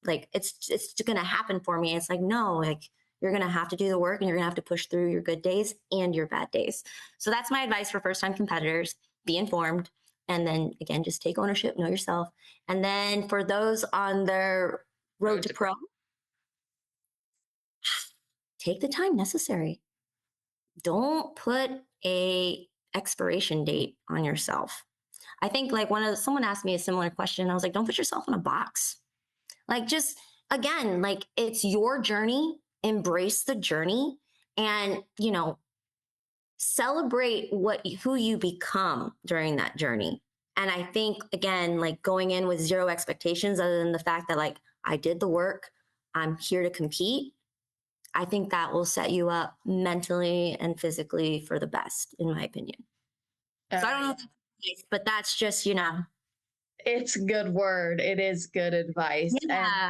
Speaker 2: it's going to happen for me. It's like, no, like You're going to have to do the work, and you're going to have to push through your good days and your bad days. So that's my advice for first-time competitors. Be informed. And then again, just take ownership, know yourself. And then for those on their road to pro, take the time necessary. Don't put a expiration date on yourself. I think like someone asked me a similar question. I was like, don't put yourself in a box. Like, just again, like, it's your journey, embrace the journey, and, you know, celebrate who you become during that journey. And I think, again, like, going in with zero expectations other than the fact that, like, I did the work, I'm here to compete. I think that will set you up mentally and physically for the best, in my opinion. So I don't know if that's nice, but that's just, you know.
Speaker 1: It's good word. It is good advice.
Speaker 2: Yeah.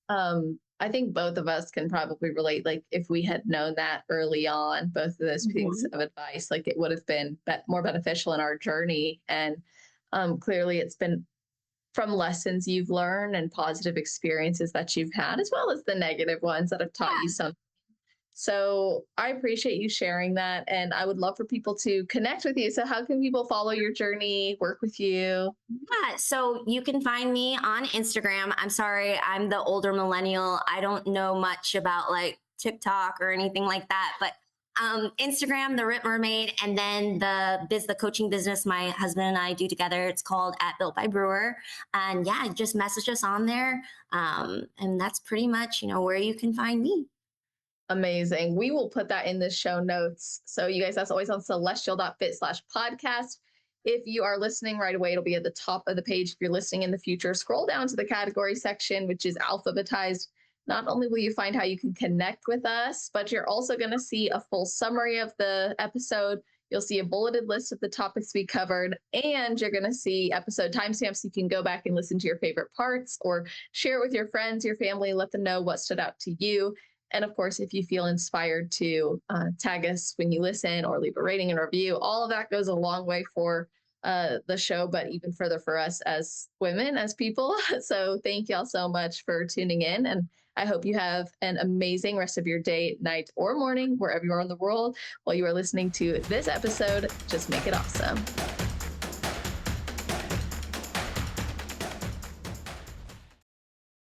Speaker 1: And I think both of us can probably relate. Like, if we had known that early on, both of those pieces of advice, like, it would have been more beneficial in our journey. And clearly it's been from lessons you've learned and positive experiences that you've had, as well as the negative ones that have taught you something. So I appreciate you sharing that. And I would love for people to connect with you. So how can people follow your journey, work with you?
Speaker 2: Yeah, so you can find me on Instagram. I'm sorry, I'm the older millennial. I don't know much about like TikTok or anything like that, but Instagram, The Rip Mermaid, and then the coaching business my husband and I do together. It's called @Built by Brewer. And yeah, just message us on there. And that's pretty much, you know, where you can find me.
Speaker 1: Amazing. We will put that in the show notes. So you guys, that's always on celestial.fit/podcast. If you are listening right away, it'll be at the top of the page. If you're listening in the future, scroll down to the category section, which is alphabetized. Not only will you find how you can connect with us, but you're also going to see a full summary of the episode. You'll see a bulleted list of the topics we covered, and you're going to see episode timestamps so you can go back and listen to your favorite parts or share it with your friends, your family, let them know what stood out to you. And of course, if you feel inspired to tag us when you listen or leave a rating and review, all of that goes a long way for the show, but even further for us as women, as people. So thank y'all so much for tuning in. And I hope you have an amazing rest of your day, night, or morning, wherever you are in the world, while you are listening to this episode. Just make it awesome.